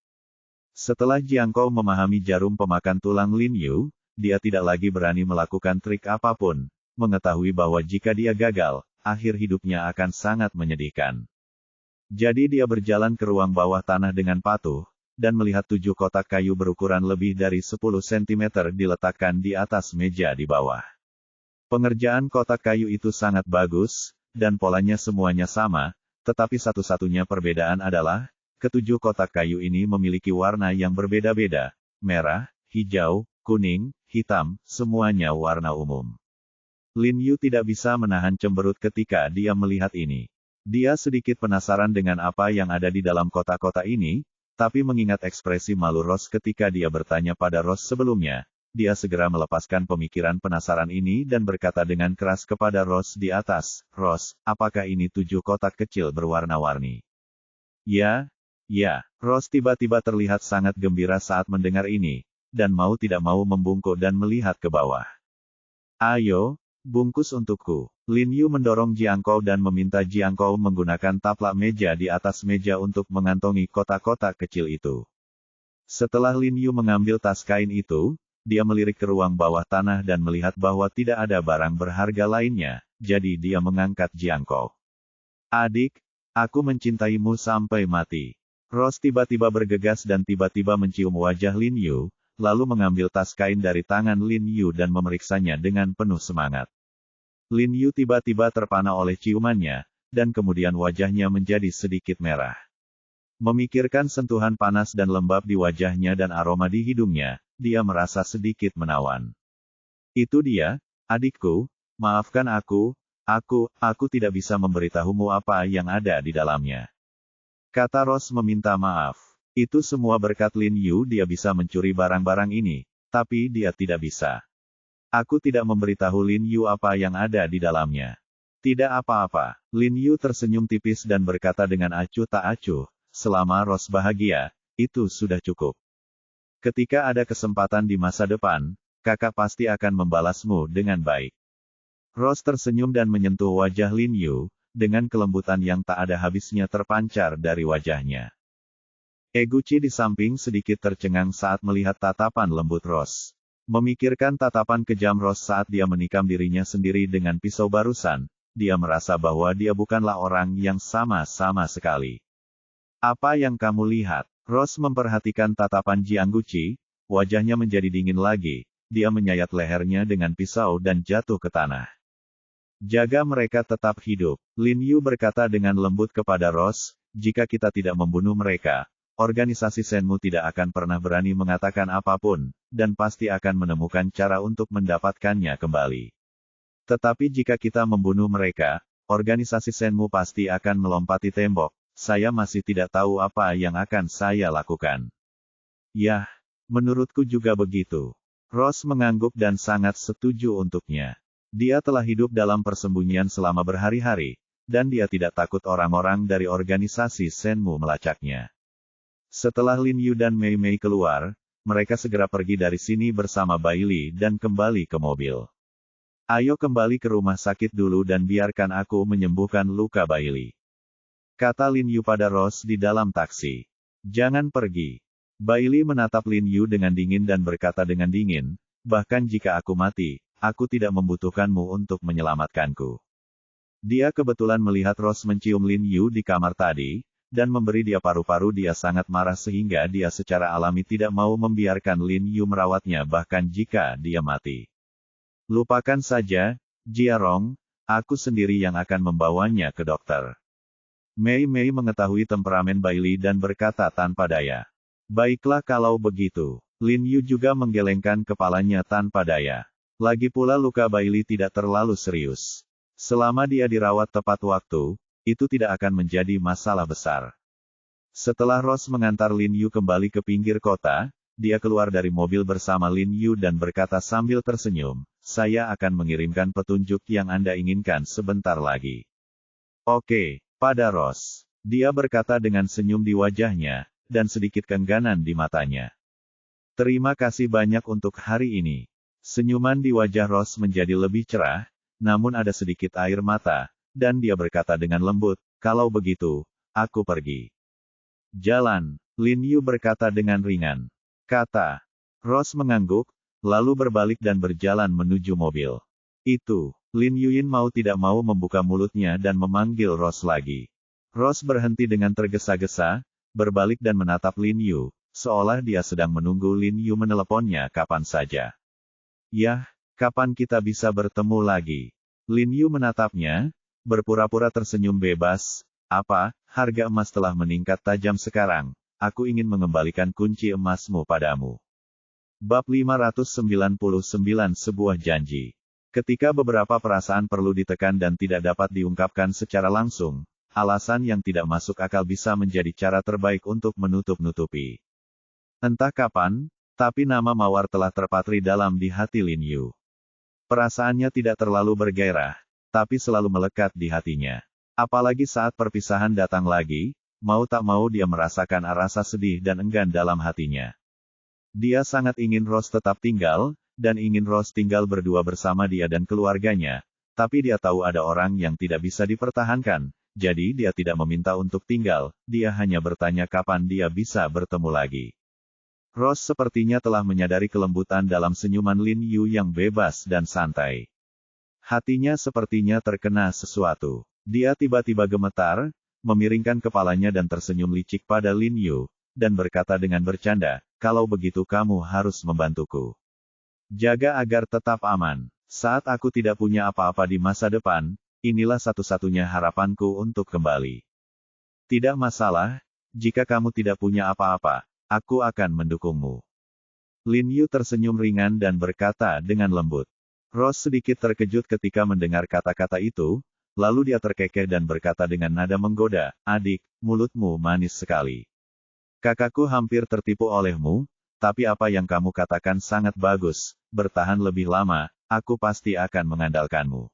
Setelah Jiangkou memahami jarum pemakan tulang Lin Yu, dia tidak lagi berani melakukan trik apapun, mengetahui bahwa jika dia gagal, akhir hidupnya akan sangat menyedihkan. Jadi dia berjalan ke ruang bawah tanah dengan patuh, dan melihat 7 kotak kayu berukuran lebih dari 10 cm diletakkan di atas meja di bawah. Pengerjaan kotak kayu itu sangat bagus, dan polanya semuanya sama, tetapi satu-satunya perbedaan adalah, ketujuh kotak kayu ini memiliki warna yang berbeda-beda, merah, hijau, kuning, hitam, semuanya warna umum. Lin Yu tidak bisa menahan cemberut ketika dia melihat ini. Dia sedikit penasaran dengan apa yang ada di dalam kotak-kotak ini, tapi mengingat ekspresi malu Rose ketika dia bertanya pada Rose sebelumnya, dia segera melepaskan pemikiran penasaran ini dan berkata dengan keras kepada Rose di atas, "Rose, apakah ini 7 kotak kecil berwarna-warni?" "Ya, ya." Rose tiba-tiba terlihat sangat gembira saat mendengar ini, dan mau tidak mau membungkuk dan melihat ke bawah. "Ayo, bungkus untukku." Lin Yu mendorong Jiangkou dan meminta Jiangkou menggunakan taplak meja di atas meja untuk mengantongi kotak-kotak kecil itu. Setelah Lin Yu mengambil tas kain itu, dia melirik ke ruang bawah tanah dan melihat bahwa tidak ada barang berharga lainnya, jadi dia mengangkat Jiangkou. "Adik, aku mencintaimu sampai mati." Rose tiba-tiba bergegas dan tiba-tiba mencium wajah Lin Yu, lalu mengambil tas kain dari tangan Lin Yu dan memeriksanya dengan penuh semangat. Lin Yu tiba-tiba terpana oleh ciumannya, dan kemudian wajahnya menjadi sedikit merah. Memikirkan sentuhan panas dan lembab di wajahnya dan aroma di hidungnya, dia merasa sedikit menawan. "Itu dia, adikku, maafkan aku tidak bisa memberitahumu apa yang ada di dalamnya," kata Rose meminta maaf. Itu semua berkat Lin Yu dia bisa mencuri barang-barang ini, tapi dia tidak bisa. "Aku tidak memberitahu Lin Yu apa yang ada di dalamnya." "Tidak apa-apa." Lin Yu tersenyum tipis dan berkata dengan acuh tak acuh, selama Rose bahagia, itu sudah cukup. Ketika ada kesempatan di masa depan, kakak pasti akan membalasmu dengan baik. Rose tersenyum dan menyentuh wajah Lin Yu, dengan kelembutan yang tak ada habisnya terpancar dari wajahnya. Eguchi di samping sedikit tercengang saat melihat tatapan lembut Rose. Memikirkan tatapan kejam Rose saat dia menikam dirinya sendiri dengan pisau barusan, dia merasa bahwa dia bukanlah orang yang sama sekali. Apa yang kamu lihat? Rose memperhatikan tatapan Jiangguqi, wajahnya menjadi dingin lagi, dia menyayat lehernya dengan pisau dan jatuh ke tanah. Jaga mereka tetap hidup, Lin Yu berkata dengan lembut kepada Rose, jika kita tidak membunuh mereka, organisasi Shenmue tidak akan pernah berani mengatakan apapun, dan pasti akan menemukan cara untuk mendapatkannya kembali. Tetapi jika kita membunuh mereka, organisasi Shenmue pasti akan melompati tembok. Saya masih tidak tahu apa yang akan saya lakukan. Yah, menurutku juga begitu. Rose mengangguk dan sangat setuju untuknya. Dia telah hidup dalam persembunyian selama berhari-hari, dan dia tidak takut orang-orang dari organisasi Shenmue melacaknya. Setelah Lin Yu dan Mei Mei keluar, mereka segera pergi dari sini bersama Bailey dan kembali ke mobil. Ayo kembali ke rumah sakit dulu dan biarkan aku menyembuhkan luka Bailey. Kata Lin Yu pada Rose di dalam taksi. Jangan pergi. Bailey menatap Lin Yu dengan dingin dan berkata dengan dingin, bahkan jika aku mati, aku tidak membutuhkanmu untuk menyelamatkanku. Dia kebetulan melihat Rose mencium Lin Yu di kamar tadi, dan memberi dia paru-paru. Dia sangat marah sehingga dia secara alami tidak mau membiarkan Lin Yu merawatnya bahkan jika dia mati. Lupakan saja, Jiarong, aku sendiri yang akan membawanya ke dokter. Mei Mei mengetahui temperamen Bailey dan berkata tanpa daya. Baiklah kalau begitu. Lin Yu juga menggelengkan kepalanya tanpa daya. Lagi pula luka Bailey tidak terlalu serius. Selama dia dirawat tepat waktu, itu tidak akan menjadi masalah besar. Setelah Rose mengantar Lin Yu kembali ke pinggir kota, dia keluar dari mobil bersama Lin Yu dan berkata sambil tersenyum, saya akan mengirimkan petunjuk yang Anda inginkan sebentar lagi. Oke. Pada Rose, dia berkata dengan senyum di wajahnya, dan sedikit keengganan di matanya. Terima kasih banyak untuk hari ini. Senyuman di wajah Rose menjadi lebih cerah, namun ada sedikit air mata, dan dia berkata dengan lembut, kalau begitu, aku pergi. Jalan, Lin Yu berkata dengan ringan. Kata. Rose mengangguk, lalu berbalik dan berjalan menuju mobil. Itu. Lin Yuin mau tidak mau membuka mulutnya dan memanggil Rose lagi. Rose berhenti dengan tergesa-gesa, berbalik dan menatap Lin Yu, seolah dia sedang menunggu Lin Yu meneleponnya kapan saja. Yah, kapan kita bisa bertemu lagi? Lin Yu menatapnya, berpura-pura tersenyum bebas. Apa, harga emas telah meningkat tajam sekarang, aku ingin mengembalikan kunci emasmu padamu. Bab 599 Sebuah Janji. Ketika beberapa perasaan perlu ditekan dan tidak dapat diungkapkan secara langsung, alasan yang tidak masuk akal bisa menjadi cara terbaik untuk menutup-nutupi. Entah kapan, tapi nama Mawar telah terpatri dalam di hati Lin Yu. Perasaannya tidak terlalu bergairah, tapi selalu melekat di hatinya. Apalagi saat perpisahan datang lagi, mau tak mau dia merasakan rasa sedih dan enggan dalam hatinya. Dia sangat ingin Rose tetap tinggal, dan ingin Rose tinggal berdua bersama dia dan keluarganya, tapi dia tahu ada orang yang tidak bisa dipertahankan, jadi dia tidak meminta untuk tinggal, dia hanya bertanya kapan dia bisa bertemu lagi. Rose sepertinya telah menyadari kelembutan dalam senyuman Lin Yu yang bebas dan santai. Hatinya sepertinya terkena sesuatu. Dia tiba-tiba gemetar, memiringkan kepalanya dan tersenyum licik pada Lin Yu, dan berkata dengan bercanda, kalau begitu kamu harus membantuku. Jaga agar tetap aman. Saat aku tidak punya apa-apa di masa depan, inilah satu-satunya harapanku untuk kembali. Tidak masalah, jika kamu tidak punya apa-apa, aku akan mendukungmu. Lin Yu tersenyum ringan dan berkata dengan lembut. Rose sedikit terkejut ketika mendengar kata-kata itu, lalu dia terkekeh dan berkata dengan nada menggoda, adik, mulutmu manis sekali. Kakakku hampir tertipu olehmu, tapi apa yang kamu katakan sangat bagus, bertahan lebih lama, aku pasti akan mengandalkanmu.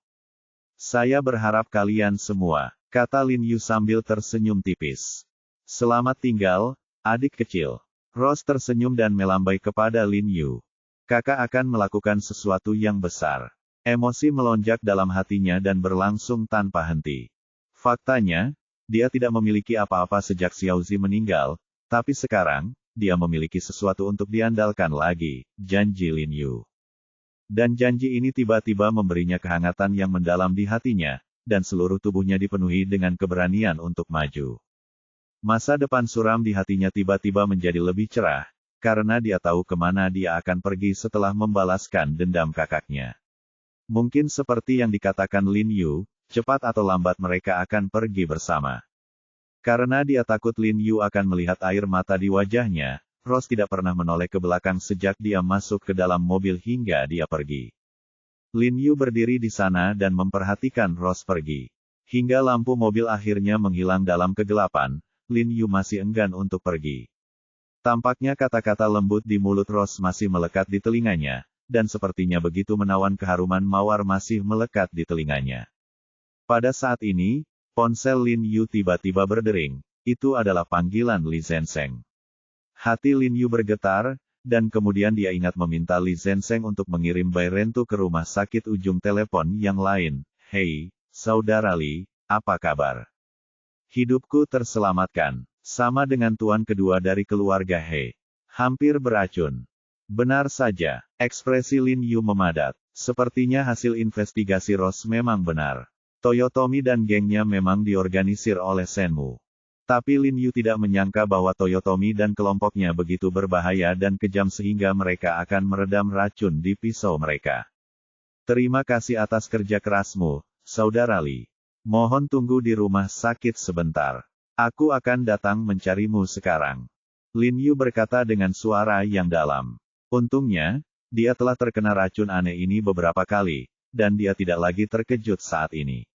Saya berharap kalian semua, kata Lin Yu sambil tersenyum tipis. Selamat tinggal, adik kecil. Rose tersenyum dan melambai kepada Lin Yu. Kakak akan melakukan sesuatu yang besar. Emosi melonjak dalam hatinya dan berlangsung tanpa henti. Faktanya, dia tidak memiliki apa-apa sejak Xiaozi meninggal, tapi sekarang, dia memiliki sesuatu untuk diandalkan lagi, janji Lin Yu. Dan janji ini tiba-tiba memberinya kehangatan yang mendalam di hatinya, dan seluruh tubuhnya dipenuhi dengan keberanian untuk maju. Masa depan suram di hatinya tiba-tiba menjadi lebih cerah, karena dia tahu kemana dia akan pergi setelah membalaskan dendam kakaknya. Mungkin seperti yang dikatakan Lin Yu, cepat atau lambat mereka akan pergi bersama. Karena dia takut Lin Yu akan melihat air mata di wajahnya, Rose tidak pernah menoleh ke belakang sejak dia masuk ke dalam mobil hingga dia pergi. Lin Yu berdiri di sana dan memperhatikan Rose pergi. Hingga lampu mobil akhirnya menghilang dalam kegelapan, Lin Yu masih enggan untuk pergi. Tampaknya kata-kata lembut di mulut Rose masih melekat di telinganya, dan sepertinya begitu menawan keharuman mawar masih melekat di telinganya. Pada saat ini, ponsel Lin Yu tiba-tiba berdering, itu adalah panggilan Li Zhensheng. Hati Lin Yu bergetar, dan kemudian dia ingat meminta Li Zhensheng untuk mengirim Bai Rentu ke rumah sakit ujung telepon yang lain. Hei, saudara Li, apa kabar? Hidupku terselamatkan, sama dengan tuan kedua dari keluarga He. Hampir beracun. Benar saja, ekspresi Lin Yu memadat. Sepertinya hasil investigasi Rose memang benar. Toyotomi dan gengnya memang diorganisir oleh Shenmue. Tapi Lin Yu tidak menyangka bahwa Toyotomi dan kelompoknya begitu berbahaya dan kejam sehingga mereka akan meredam racun di pisau mereka. Terima kasih atas kerja kerasmu, saudara Li. Mohon tunggu di rumah sakit sebentar. Aku akan datang mencarimu sekarang. Lin Yu berkata dengan suara yang dalam. Untungnya, dia telah terkena racun aneh ini beberapa kali, dan dia tidak lagi terkejut saat ini.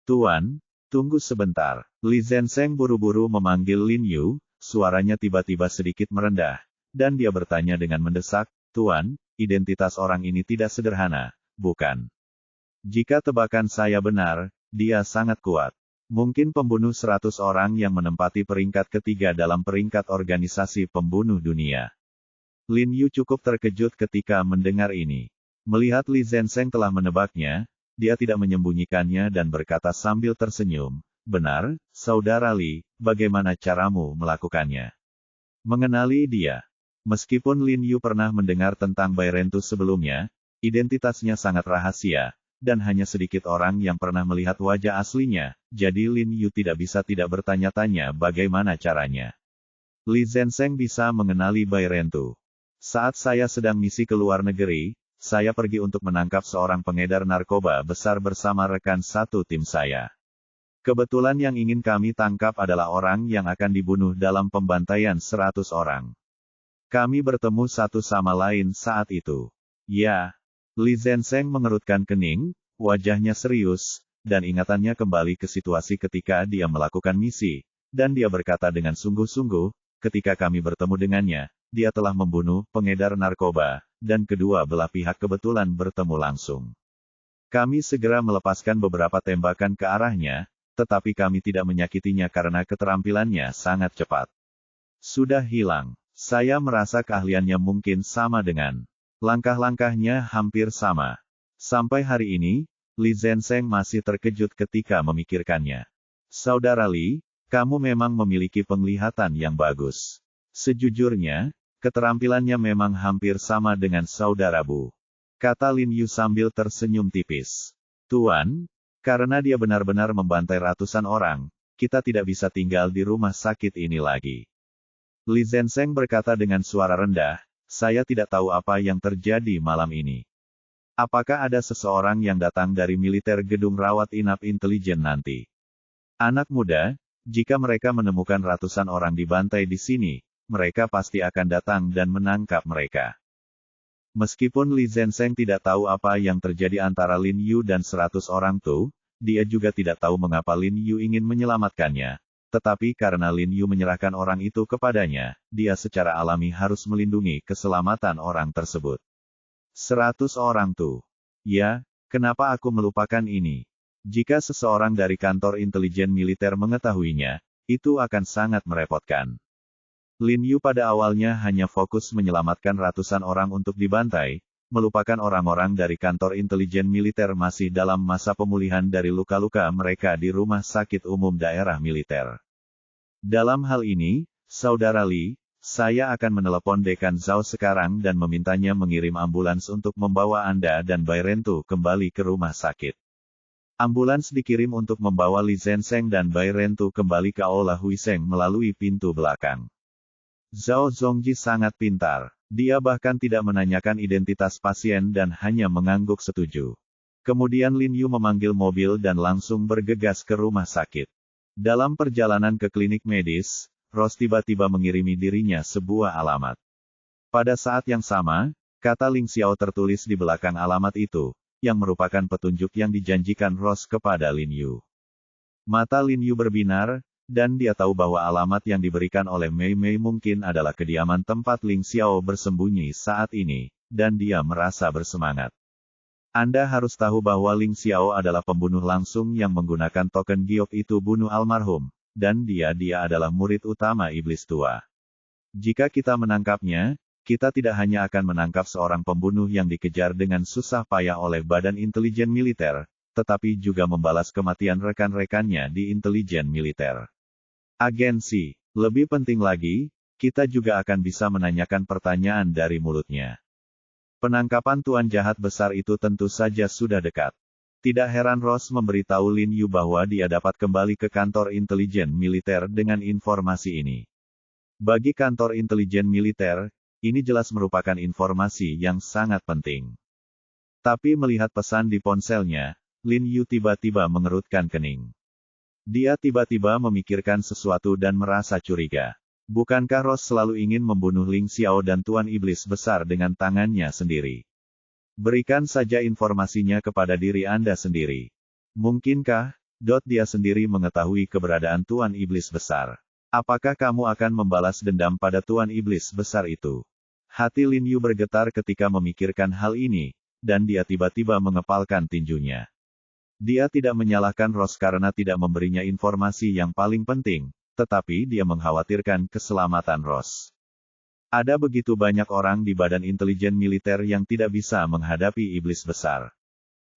Tuan, tunggu sebentar. Li Zhensheng buru-buru memanggil Lin Yu, suaranya tiba-tiba sedikit merendah, dan dia bertanya dengan mendesak, Tuan, identitas orang ini tidak sederhana, bukan? Jika tebakan saya benar, dia sangat kuat. Mungkin pembunuh 100 orang yang menempati peringkat ketiga dalam peringkat organisasi pembunuh dunia. Lin Yu cukup terkejut ketika mendengar ini. Melihat Li Zhensheng telah menebaknya, dia tidak menyembunyikannya dan berkata sambil tersenyum, benar, saudara Li, bagaimana caramu melakukannya? Mengenali dia. Meskipun Lin Yu pernah mendengar tentang Bai Rentu sebelumnya, identitasnya sangat rahasia, dan hanya sedikit orang yang pernah melihat wajah aslinya, jadi Lin Yu tidak bisa tidak bertanya-tanya bagaimana caranya. Li Zhensheng bisa mengenali Bai Rentu. Saat saya sedang misi ke luar negeri, saya pergi untuk menangkap seorang pengedar narkoba besar bersama rekan satu tim saya. Kebetulan yang ingin kami tangkap adalah orang yang akan dibunuh dalam pembantaian 100 orang. Kami bertemu satu sama lain saat itu. Ya. Li Zhensheng mengerutkan kening, wajahnya serius, dan ingatannya kembali ke situasi ketika dia melakukan misi, dan dia berkata dengan sungguh-sungguh, ketika kami bertemu dengannya, dia telah membunuh pengedar narkoba, dan kedua belah pihak kebetulan bertemu langsung. Kami segera melepaskan beberapa tembakan ke arahnya, tetapi kami tidak menyakitinya karena keterampilannya sangat cepat. Sudah hilang. Saya merasa keahliannya mungkin sama dengan langkah-langkahnya hampir sama. Sampai hari ini, Li Zhensheng masih terkejut ketika memikirkannya. Saudara Li, kamu memang memiliki penglihatan yang bagus. Sejujurnya, keterampilannya memang hampir sama dengan saudara Bu. Kata Lin Yu sambil tersenyum tipis. Tuan, karena dia benar-benar membantai ratusan orang, kita tidak bisa tinggal di rumah sakit ini lagi. Li Zhensheng berkata dengan suara rendah, saya tidak tahu apa yang terjadi malam ini. Apakah ada seseorang yang datang dari militer gedung rawat inap intelijen nanti? Anak muda, jika mereka menemukan ratusan orang dibantai di sini, mereka pasti akan datang dan menangkap mereka. Meskipun Li Zhensheng tidak tahu apa yang terjadi antara Lin Yu dan 100 orang itu, dia juga tidak tahu mengapa Lin Yu ingin menyelamatkannya. Tetapi karena Lin Yu menyerahkan orang itu kepadanya, dia secara alami harus melindungi keselamatan orang tersebut. 100 orang tuh. Ya, kenapa aku melupakan ini? Jika seseorang dari kantor intelijen militer mengetahuinya, itu akan sangat merepotkan. Lin Yu pada awalnya hanya fokus menyelamatkan ratusan orang untuk dibantai, melupakan orang-orang dari kantor intelijen militer masih dalam masa pemulihan dari luka-luka mereka di rumah sakit umum daerah militer. Dalam hal ini, Saudara Li, saya akan menelepon Dekan Zhao sekarang dan memintanya mengirim ambulans untuk membawa Anda dan Bai Rentu kembali ke rumah sakit. Ambulans dikirim untuk membawa Li Zhensheng dan Bai Rentu kembali ke Aula Huiseng melalui pintu belakang. Zhao Zongji sangat pintar. Dia bahkan tidak menanyakan identitas pasien dan hanya mengangguk setuju. Kemudian Lin Yu memanggil mobil dan langsung bergegas ke rumah sakit. Dalam perjalanan ke klinik medis, Ross tiba-tiba mengirimi dirinya sebuah alamat. Pada saat yang sama, kata Ling Xiao tertulis di belakang alamat itu, yang merupakan petunjuk yang dijanjikan Ross kepada Lin Yu. Mata Lin Yu berbinar, dan dia tahu bahwa alamat yang diberikan oleh Mei Mei mungkin adalah kediaman tempat Ling Xiao bersembunyi saat ini, dan dia merasa bersemangat. Anda harus tahu bahwa Ling Xiao adalah pembunuh langsung yang menggunakan token giok itu bunuh almarhum, dan dia adalah murid utama iblis tua. Jika kita menangkapnya, kita tidak hanya akan menangkap seorang pembunuh yang dikejar dengan susah payah oleh badan intelijen militer, tetapi juga membalas kematian rekan-rekannya di intelijen militer. Agensi. Lebih penting lagi, kita juga akan bisa menanyakan pertanyaan dari mulutnya. Penangkapan tuan jahat besar itu tentu saja sudah dekat. Tidak heran Ross memberitahu Lin Yu bahwa dia dapat kembali ke kantor intelijen militer dengan informasi ini. Bagi kantor intelijen militer, ini jelas merupakan informasi yang sangat penting. Tapi melihat pesan di ponselnya, Lin Yu tiba-tiba mengerutkan kening. Dia tiba-tiba memikirkan sesuatu dan merasa curiga. Bukankah Ross selalu ingin membunuh Ling Xiao dan Tuan Iblis Besar dengan tangannya sendiri? Berikan saja informasinya kepada diri Anda sendiri. Mungkinkah, dia sendiri mengetahui keberadaan Tuan Iblis Besar? Apakah kamu akan membalas dendam pada Tuan Iblis Besar itu? Hati Lin Yu bergetar ketika memikirkan hal ini, dan dia tiba-tiba mengepalkan tinjunya. Dia tidak menyalahkan Ross karena tidak memberinya informasi yang paling penting, tetapi dia mengkhawatirkan keselamatan Ross. Ada begitu banyak orang di badan intelijen militer yang tidak bisa menghadapi iblis besar.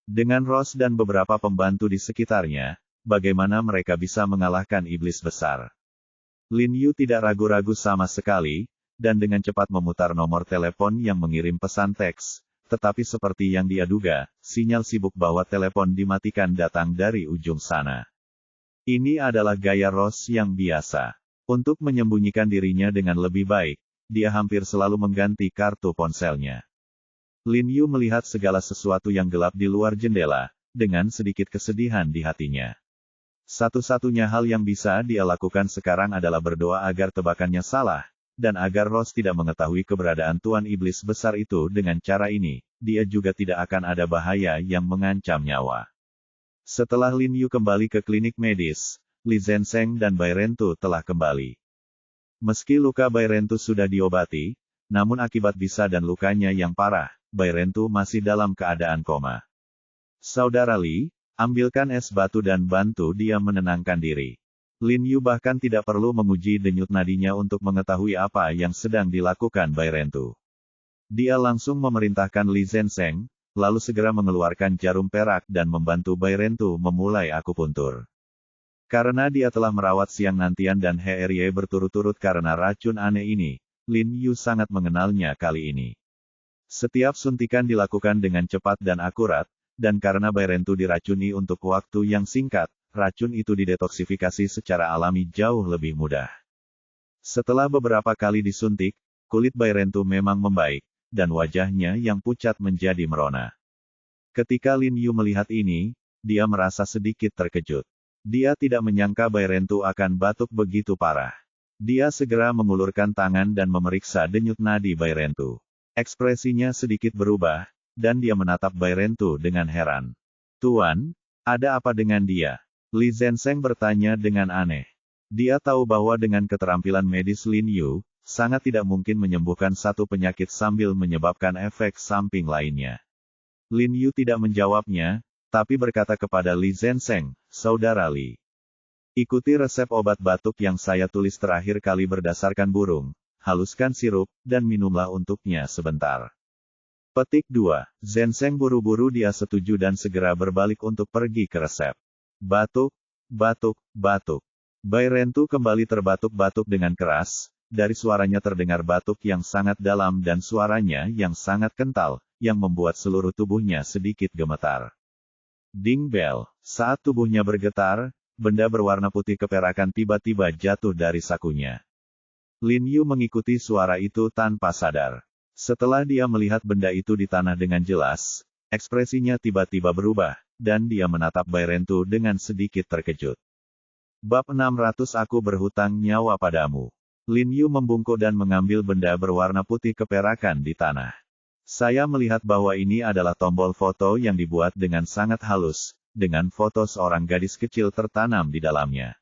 Dengan Ross dan beberapa pembantu di sekitarnya, bagaimana mereka bisa mengalahkan iblis besar? Lin Yu tidak ragu-ragu sama sekali, dan dengan cepat memutar nomor telepon yang mengirim pesan teks, tetapi seperti yang dia duga, sinyal sibuk bahwa telepon dimatikan datang dari ujung sana. Ini adalah gaya Ross yang biasa. Untuk menyembunyikan dirinya dengan lebih baik, dia hampir selalu mengganti kartu ponselnya. Lin Yu melihat segala sesuatu yang gelap di luar jendela, dengan sedikit kesedihan di hatinya. Satu-satunya hal yang bisa dia lakukan sekarang adalah berdoa agar tebakannya salah, dan agar Ross tidak mengetahui keberadaan Tuan Iblis Besar itu. Dengan cara ini, dia juga tidak akan ada bahaya yang mengancam nyawa. Setelah Lin Yu kembali ke klinik medis, Li Zhensheng dan Bai Rentu telah kembali. Meski luka Bai Rentu sudah diobati, namun akibat bisa dan lukanya yang parah, Bai Rentu masih dalam keadaan koma. Saudara Li, ambilkan es batu dan bantu dia menenangkan diri. Lin Yu bahkan tidak perlu menguji denyut nadinya untuk mengetahui apa yang sedang dilakukan Bai Rentu. Dia langsung memerintahkan Li Zhensheng, lalu segera mengeluarkan jarum perak dan membantu Bai Rentu memulai akupuntur. Karena dia telah merawat siang nantian dan He berturut-turut karena racun aneh ini, Lin Yu sangat mengenalnya kali ini. Setiap suntikan dilakukan dengan cepat dan akurat, dan karena Bai Rentu diracuni untuk waktu yang singkat, racun itu didetoksifikasi secara alami jauh lebih mudah. Setelah beberapa kali disuntik, kulit Bai Rentu memang membaik, dan wajahnya yang pucat menjadi merona. Ketika Lin Yu melihat ini, dia merasa sedikit terkejut. Dia tidak menyangka Bai Rentu akan batuk begitu parah. Dia segera mengulurkan tangan dan memeriksa denyut nadi Bai Rentu. Ekspresinya sedikit berubah, dan dia menatap Bai Rentu dengan heran. Tuan, ada apa dengan dia? Li Zhensheng bertanya dengan aneh. Dia tahu bahwa dengan keterampilan medis Lin Yu, sangat tidak mungkin menyembuhkan satu penyakit sambil menyebabkan efek samping lainnya. Lin Yu tidak menjawabnya, tapi berkata kepada Li Zhensheng, Saudara Li. Ikuti resep obat batuk yang saya tulis terakhir kali berdasarkan burung. Haluskan sirup, dan minumlah untuknya sebentar. Petik 2. Zenseng buru-buru dia setuju dan segera berbalik untuk pergi ke resep. Batuk, batuk, batuk. Bairentu kembali terbatuk-batuk dengan keras. Dari suaranya terdengar batuk yang sangat dalam dan suaranya yang sangat kental, yang membuat seluruh tubuhnya sedikit gemetar. Ding bell. Saat tubuhnya bergetar, benda berwarna putih keperakan tiba-tiba jatuh dari sakunya. Lin Yu mengikuti suara itu tanpa sadar. Setelah dia melihat benda itu di tanah dengan jelas, ekspresinya tiba-tiba berubah, dan dia menatap Bairentu dengan sedikit terkejut. Bab 600 Aku berhutang nyawa padamu. Lin Yu membungkuk dan mengambil benda berwarna putih keperakan di tanah. Saya melihat bahwa ini adalah tombol foto yang dibuat dengan sangat halus, dengan foto seorang gadis kecil tertanam di dalamnya.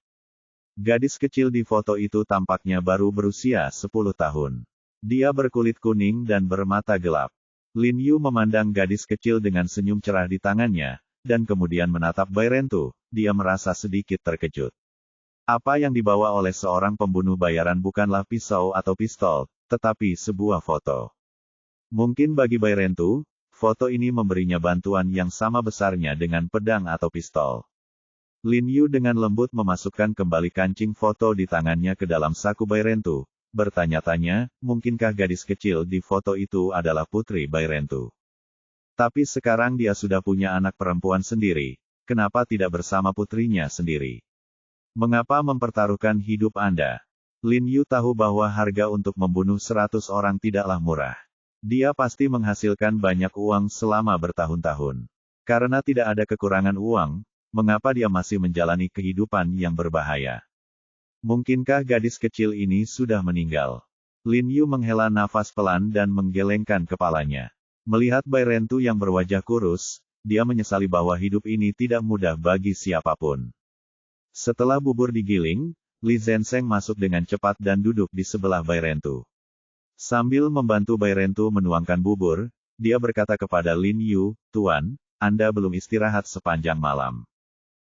Gadis kecil di foto itu tampaknya baru berusia 10 tahun. Dia berkulit kuning dan bermata gelap. Lin Yu memandang gadis kecil dengan senyum cerah di tangannya, dan kemudian menatap Bairentu. Dia merasa sedikit terkejut. Apa yang dibawa oleh seorang pembunuh bayaran bukanlah pisau atau pistol, tetapi sebuah foto. Mungkin bagi Bairentu, foto ini memberinya bantuan yang sama besarnya dengan pedang atau pistol. Lin Yu dengan lembut memasukkan kembali kancing foto di tangannya ke dalam saku Bairentu, bertanya-tanya, mungkinkah gadis kecil di foto itu adalah putri Bairentu? Tapi sekarang dia sudah punya anak perempuan sendiri, kenapa tidak bersama putrinya sendiri? Mengapa mempertaruhkan hidup Anda? Lin Yu tahu bahwa harga untuk membunuh 100 orang tidaklah murah. Dia pasti menghasilkan banyak uang selama bertahun-tahun. Karena tidak ada kekurangan uang, mengapa dia masih menjalani kehidupan yang berbahaya? Mungkinkah gadis kecil ini sudah meninggal? Lin Yu menghela nafas pelan dan menggelengkan kepalanya. Melihat Bairentu yang berwajah kurus, dia menyesali bahwa hidup ini tidak mudah bagi siapapun. Setelah bubur digiling, Li Zenseng masuk dengan cepat dan duduk di sebelah Bairentu. Sambil membantu Bairentu menuangkan bubur, dia berkata kepada Lin Yu, "Tuan, Anda belum istirahat sepanjang malam.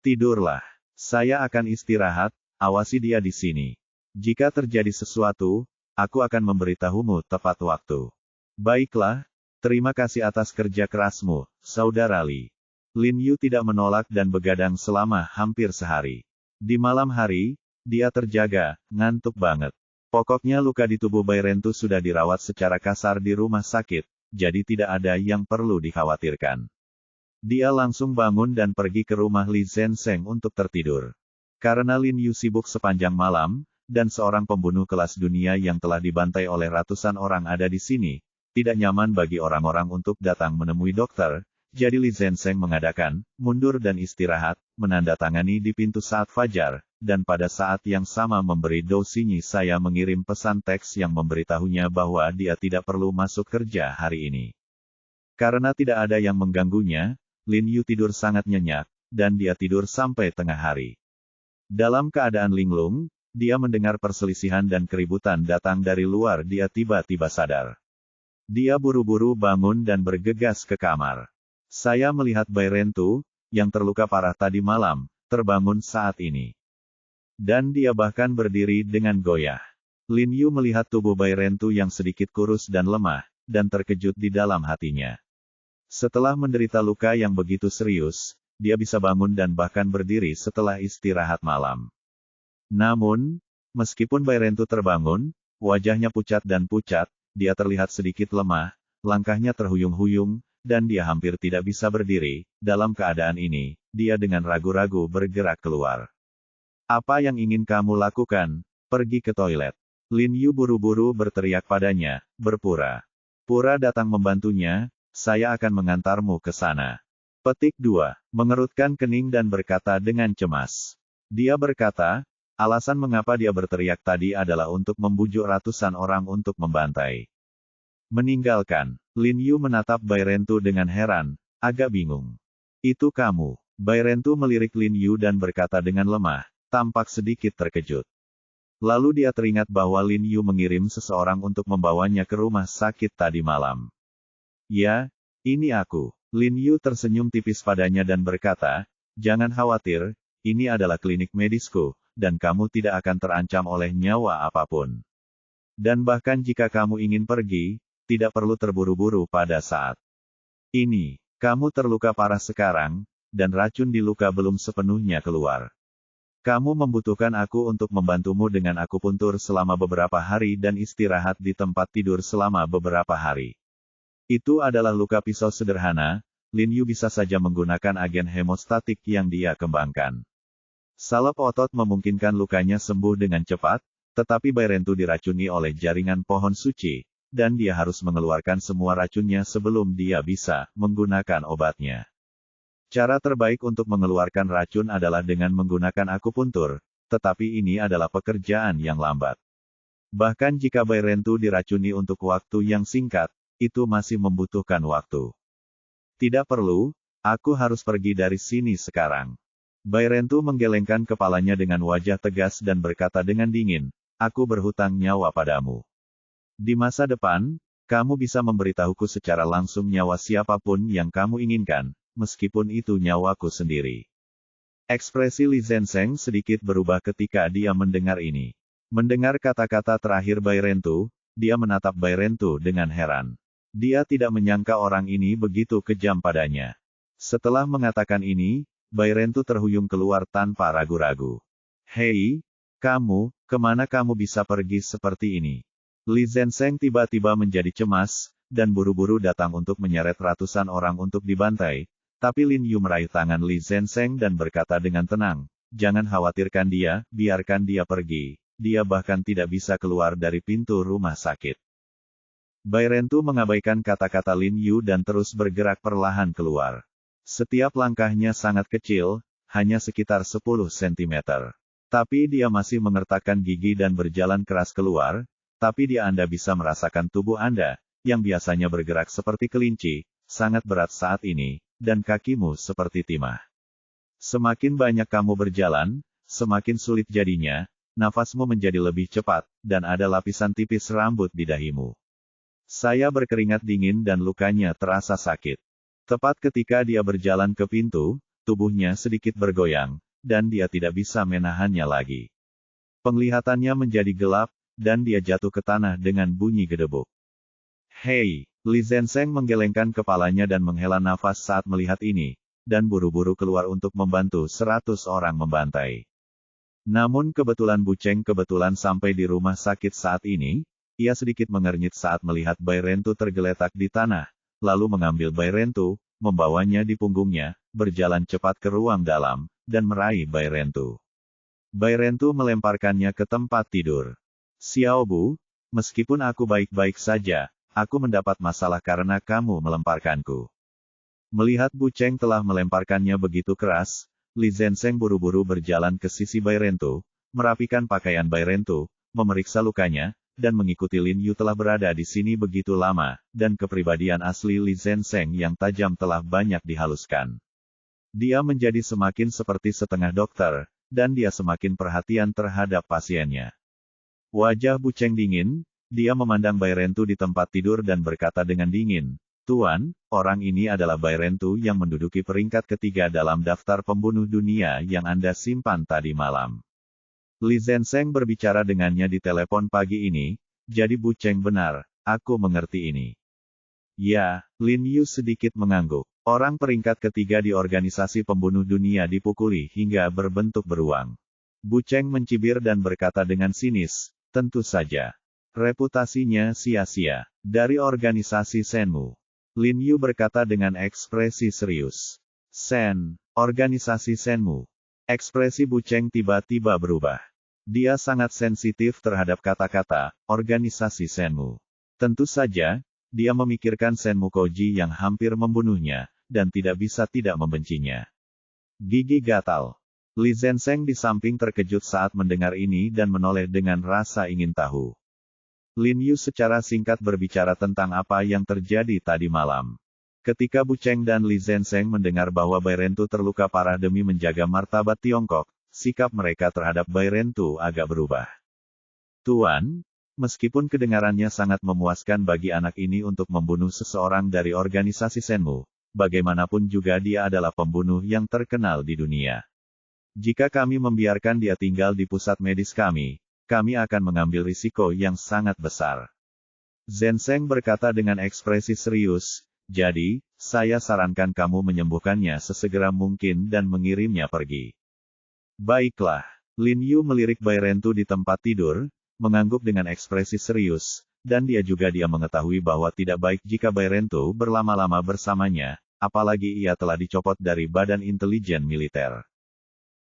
Tidurlah. Saya akan istirahat, awasi dia di sini. Jika terjadi sesuatu, aku akan memberitahumu tepat waktu." "Baiklah, terima kasih atas kerja kerasmu, Saudara Li." Lin Yu tidak menolak dan begadang selama hampir sehari. Di malam hari, dia terjaga, ngantuk banget. Pokoknya luka di tubuh Bairentu sudah dirawat secara kasar di rumah sakit, jadi tidak ada yang perlu dikhawatirkan. Dia langsung bangun dan pergi ke rumah Li Zenseng untuk tertidur. Karena Lin Yu sibuk sepanjang malam, dan seorang pembunuh kelas dunia yang telah dibantai oleh ratusan orang ada di sini, tidak nyaman bagi orang-orang untuk datang menemui dokter. Jadi Li Zenseng mengadakan, mundur dan istirahat, menandatangani di pintu saat fajar, dan pada saat yang sama memberi Dou Xinyi saya mengirim pesan teks yang memberitahunya bahwa dia tidak perlu masuk kerja hari ini. Karena tidak ada yang mengganggunya, Lin Yu tidur sangat nyenyak, dan dia tidur sampai tengah hari. Dalam keadaan linglung, dia mendengar perselisihan dan keributan datang dari luar. Dia tiba-tiba sadar. Dia buru-buru bangun dan bergegas ke kamar. Saya melihat Bairentu, yang terluka parah tadi malam, terbangun saat ini. Dan dia bahkan berdiri dengan goyah. Lin Yu melihat tubuh Bairentu yang sedikit kurus dan lemah, dan terkejut di dalam hatinya. Setelah menderita luka yang begitu serius, dia bisa bangun dan bahkan berdiri setelah istirahat malam. Namun, meskipun Bairentu terbangun, wajahnya pucat dan pucat, dia terlihat sedikit lemah, langkahnya terhuyung-huyung, dan dia hampir tidak bisa berdiri. Dalam keadaan ini, dia dengan ragu-ragu bergerak keluar. "Apa yang ingin kamu lakukan? Pergi ke toilet." Lin Yu buru-buru berteriak padanya, berpura-pura datang membantunya, "Saya akan mengantarmu ke sana." Petik 2. Mengerutkan kening dan berkata dengan cemas. Dia berkata, alasan mengapa dia berteriak tadi adalah untuk membujuk ratusan orang untuk membantai. Meninggalkan. Lin Yu menatap Bairentu dengan heran, agak bingung. "Itu kamu." Bairentu melirik Lin Yu dan berkata dengan lemah, tampak sedikit terkejut. Lalu dia teringat bahwa Lin Yu mengirim seseorang untuk membawanya ke rumah sakit tadi malam. "Ya, ini aku." Lin Yu tersenyum tipis padanya dan berkata, "Jangan khawatir, ini adalah klinik medisku, dan kamu tidak akan terancam oleh nyawa apapun. Dan bahkan jika kamu ingin pergi, tidak perlu terburu-buru pada saat ini. Kamu terluka parah sekarang, dan racun di luka belum sepenuhnya keluar. Kamu membutuhkan aku untuk membantumu dengan akupuntur selama beberapa hari dan istirahat di tempat tidur selama beberapa hari. Itu adalah luka pisau sederhana, Lin Yu bisa saja menggunakan agen hemostatik yang dia kembangkan. Salep otot memungkinkan lukanya sembuh dengan cepat, tetapi Bai Rentu diracuni oleh jaringan pohon suci, dan dia harus mengeluarkan semua racunnya sebelum dia bisa menggunakan obatnya. Cara terbaik untuk mengeluarkan racun adalah dengan menggunakan akupuntur, tetapi ini adalah pekerjaan yang lambat. Bahkan jika Bai Rentu diracuni untuk waktu yang singkat, itu masih membutuhkan waktu. Tidak perlu, aku harus pergi dari sini sekarang. Bai Rentu menggelengkan kepalanya dengan wajah tegas dan berkata dengan dingin, aku berhutang nyawa padamu. Di masa depan, kamu bisa memberitahuku secara langsung nyawa siapapun yang kamu inginkan, meskipun itu nyawaku sendiri. Ekspresi Li Zenseng sedikit berubah ketika dia mendengar ini. Mendengar kata-kata terakhir Bai Rentu, dia menatap Bai Rentu dengan heran. Dia tidak menyangka orang ini begitu kejam padanya. Setelah mengatakan ini, Bai Rentu terhuyung keluar tanpa ragu-ragu. Hei, kamu, kemana kamu bisa pergi seperti ini? Li Zenseng tiba-tiba menjadi cemas, dan buru-buru datang untuk menyeret ratusan orang untuk dibantai, tapi Lin Yu meraih tangan Li Zenseng dan berkata dengan tenang, jangan khawatirkan dia, biarkan dia pergi, dia bahkan tidak bisa keluar dari pintu rumah sakit. Bai Rentu mengabaikan kata-kata Lin Yu dan terus bergerak perlahan keluar. Setiap langkahnya sangat kecil, hanya sekitar 10 cm. Tapi dia masih mengertakkan gigi dan berjalan keras keluar, tapi Anda bisa merasakan tubuh Anda, yang biasanya bergerak seperti kelinci, sangat berat saat ini, dan kakimu seperti timah. Semakin banyak kamu berjalan, semakin sulit jadinya, nafasmu menjadi lebih cepat, dan ada lapisan tipis rambut di dahimu. Saya berkeringat dingin dan lukanya terasa sakit. Tepat ketika dia berjalan ke pintu, tubuhnya sedikit bergoyang, dan dia tidak bisa menahannya lagi. Penglihatannya menjadi gelap, dan dia jatuh ke tanah dengan bunyi gedebuk. Hei, Li Zenseng menggelengkan kepalanya dan menghela nafas saat melihat ini, dan buru-buru keluar untuk membantu 100 orang membantai. Namun kebetulan Bu Cheng kebetulan sampai di rumah sakit saat ini, ia sedikit mengernyit saat melihat Bai Rentu tergeletak di tanah, lalu mengambil Bai Rentu, membawanya di punggungnya, berjalan cepat ke ruang dalam, dan meraih Bai Rentu. Bai Rentu melemparkannya ke tempat tidur. Xiao Bu, meskipun aku baik-baik saja, aku mendapat masalah karena kamu melemparkanku. Melihat Bu Cheng telah melemparkannya begitu keras, Li Zenseng buru-buru berjalan ke sisi Bai Rentu, merapikan pakaian Bai Rentu, memeriksa lukanya, dan mengikuti Lin Yu telah berada di sini begitu lama, dan kepribadian asli Li Zenseng yang tajam telah banyak dihaluskan. Dia menjadi semakin seperti setengah dokter, dan dia semakin perhatian terhadap pasiennya. Wajah Bu Cheng dingin, dia memandang Bai Rentu di tempat tidur dan berkata dengan dingin, Tuan, orang ini adalah Bai Rentu yang menduduki peringkat ketiga dalam daftar pembunuh dunia yang Anda simpan tadi malam. Li Zenseng berbicara dengannya di telepon pagi ini, jadi Bu Cheng benar, aku mengerti ini. Ya, Lin Yu sedikit mengangguk. Orang peringkat ketiga di organisasi pembunuh dunia dipukuli hingga berbentuk beruang. Bu Cheng mencibir dan berkata dengan sinis, tentu saja. Reputasinya sia-sia. Dari organisasi Shenmue. Lin Yu berkata dengan ekspresi serius. Organisasi Shenmue. Ekspresi Bu Cheng tiba-tiba berubah. Dia sangat sensitif terhadap kata-kata, organisasi Shenmue. Tentu saja, dia memikirkan Shenmue Koji yang hampir membunuhnya, dan tidak bisa tidak membencinya. Gigi gatal. Li Zenseng di samping terkejut saat mendengar ini dan menoleh dengan rasa ingin tahu. Lin Yu secara singkat berbicara tentang apa yang terjadi tadi malam. Ketika Bu Cheng dan Li Zenseng mendengar bahwa Bai Rentu terluka parah demi menjaga martabat Tiongkok, sikap mereka terhadap Bai Rentu agak berubah. Tuan, meskipun kedengarannya sangat memuaskan bagi anak ini untuk membunuh seseorang dari organisasi Shenmue, bagaimanapun juga dia adalah pembunuh yang terkenal di dunia. Jika kami membiarkan dia tinggal di pusat medis kami akan mengambil risiko yang sangat besar. Zenseng berkata dengan ekspresi serius, jadi, saya sarankan kamu menyembuhkannya sesegera mungkin dan mengirimnya pergi. Baiklah. Lin Yu melirik Bai Rentu di tempat tidur, mengangguk dengan ekspresi serius, dan dia mengetahui bahwa tidak baik jika Bai Rentu berlama-lama bersamanya, apalagi ia telah dicopot dari Badan Intelijen Militer.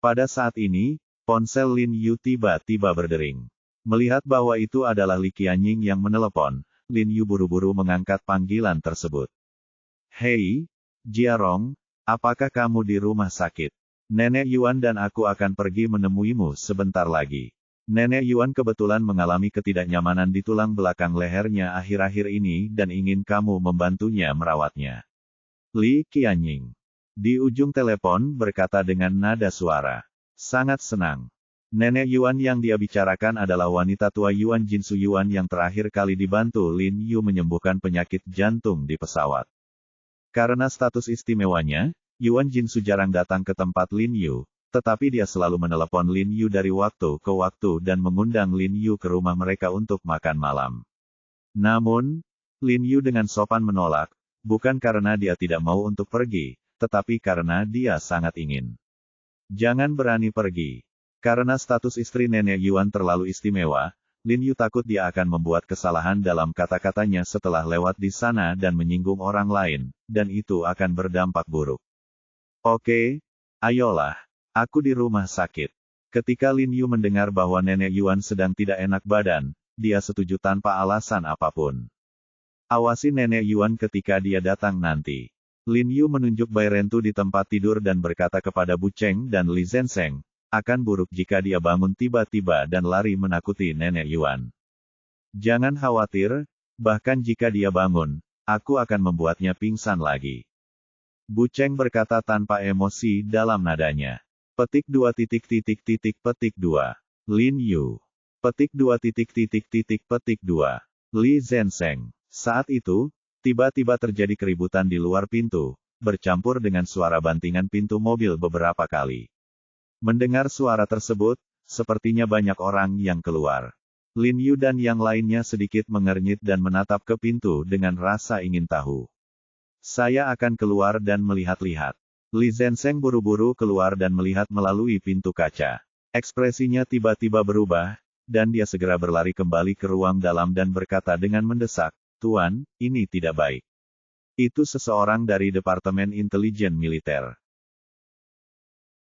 Pada saat ini, ponsel Lin Yu tiba-tiba berdering. Melihat bahwa itu adalah Li Qianying yang menelepon, Lin Yu buru-buru mengangkat panggilan tersebut. Hei, Jiarong, apakah kamu di rumah sakit? Nenek Yuan dan aku akan pergi menemuimu sebentar lagi. Nenek Yuan kebetulan mengalami ketidaknyamanan di tulang belakang lehernya akhir-akhir ini dan ingin kamu membantunya merawatnya. Li Qianying di ujung telepon berkata dengan nada suara sangat senang. Nenek Yuan yang dia bicarakan adalah wanita tua Yuan Jinsu Yuan yang terakhir kali dibantu Lin Yu menyembuhkan penyakit jantung di pesawat. Karena status istimewanya, Yuan Jinsu jarang datang ke tempat Lin Yu, tetapi dia selalu menelepon Lin Yu dari waktu ke waktu dan mengundang Lin Yu ke rumah mereka untuk makan malam. Namun, Lin Yu dengan sopan menolak, bukan karena dia tidak mau untuk pergi, tetapi karena dia sangat ingin. Jangan berani pergi. Karena status istri nenek Yuan terlalu istimewa, Lin Yu takut dia akan membuat kesalahan dalam kata-katanya setelah lewat di sana dan menyinggung orang lain, dan itu akan berdampak buruk. Oke, ayolah. Aku di rumah sakit. Ketika Lin Yu mendengar bahwa nenek Yuan sedang tidak enak badan, dia setuju tanpa alasan apapun. Awasi nenek Yuan ketika dia datang nanti. Lin Yu menunjuk Bai Rentu di tempat tidur dan berkata kepada Bu Cheng dan Li Zenseng, akan buruk jika dia bangun tiba-tiba dan lari menakuti nenek Yuan. Jangan khawatir, bahkan jika dia bangun, aku akan membuatnya pingsan lagi. Bu Cheng berkata tanpa emosi dalam nadanya. Petik 2 petik 2. Lin Yu. Petik 2 petik 2. Li Zenseng. Saat itu, tiba-tiba terjadi keributan di luar pintu, bercampur dengan suara bantingan pintu mobil beberapa kali. Mendengar suara tersebut, sepertinya banyak orang yang keluar. Lin Yu dan yang lainnya sedikit mengernyit dan menatap ke pintu dengan rasa ingin tahu. Saya akan keluar dan melihat-lihat. Li Zenseng buru-buru keluar dan melihat melalui pintu kaca. Ekspresinya tiba-tiba berubah, dan dia segera berlari kembali ke ruang dalam dan berkata dengan mendesak, Tuan, ini tidak baik. Itu seseorang dari Departemen Intelijen Militer.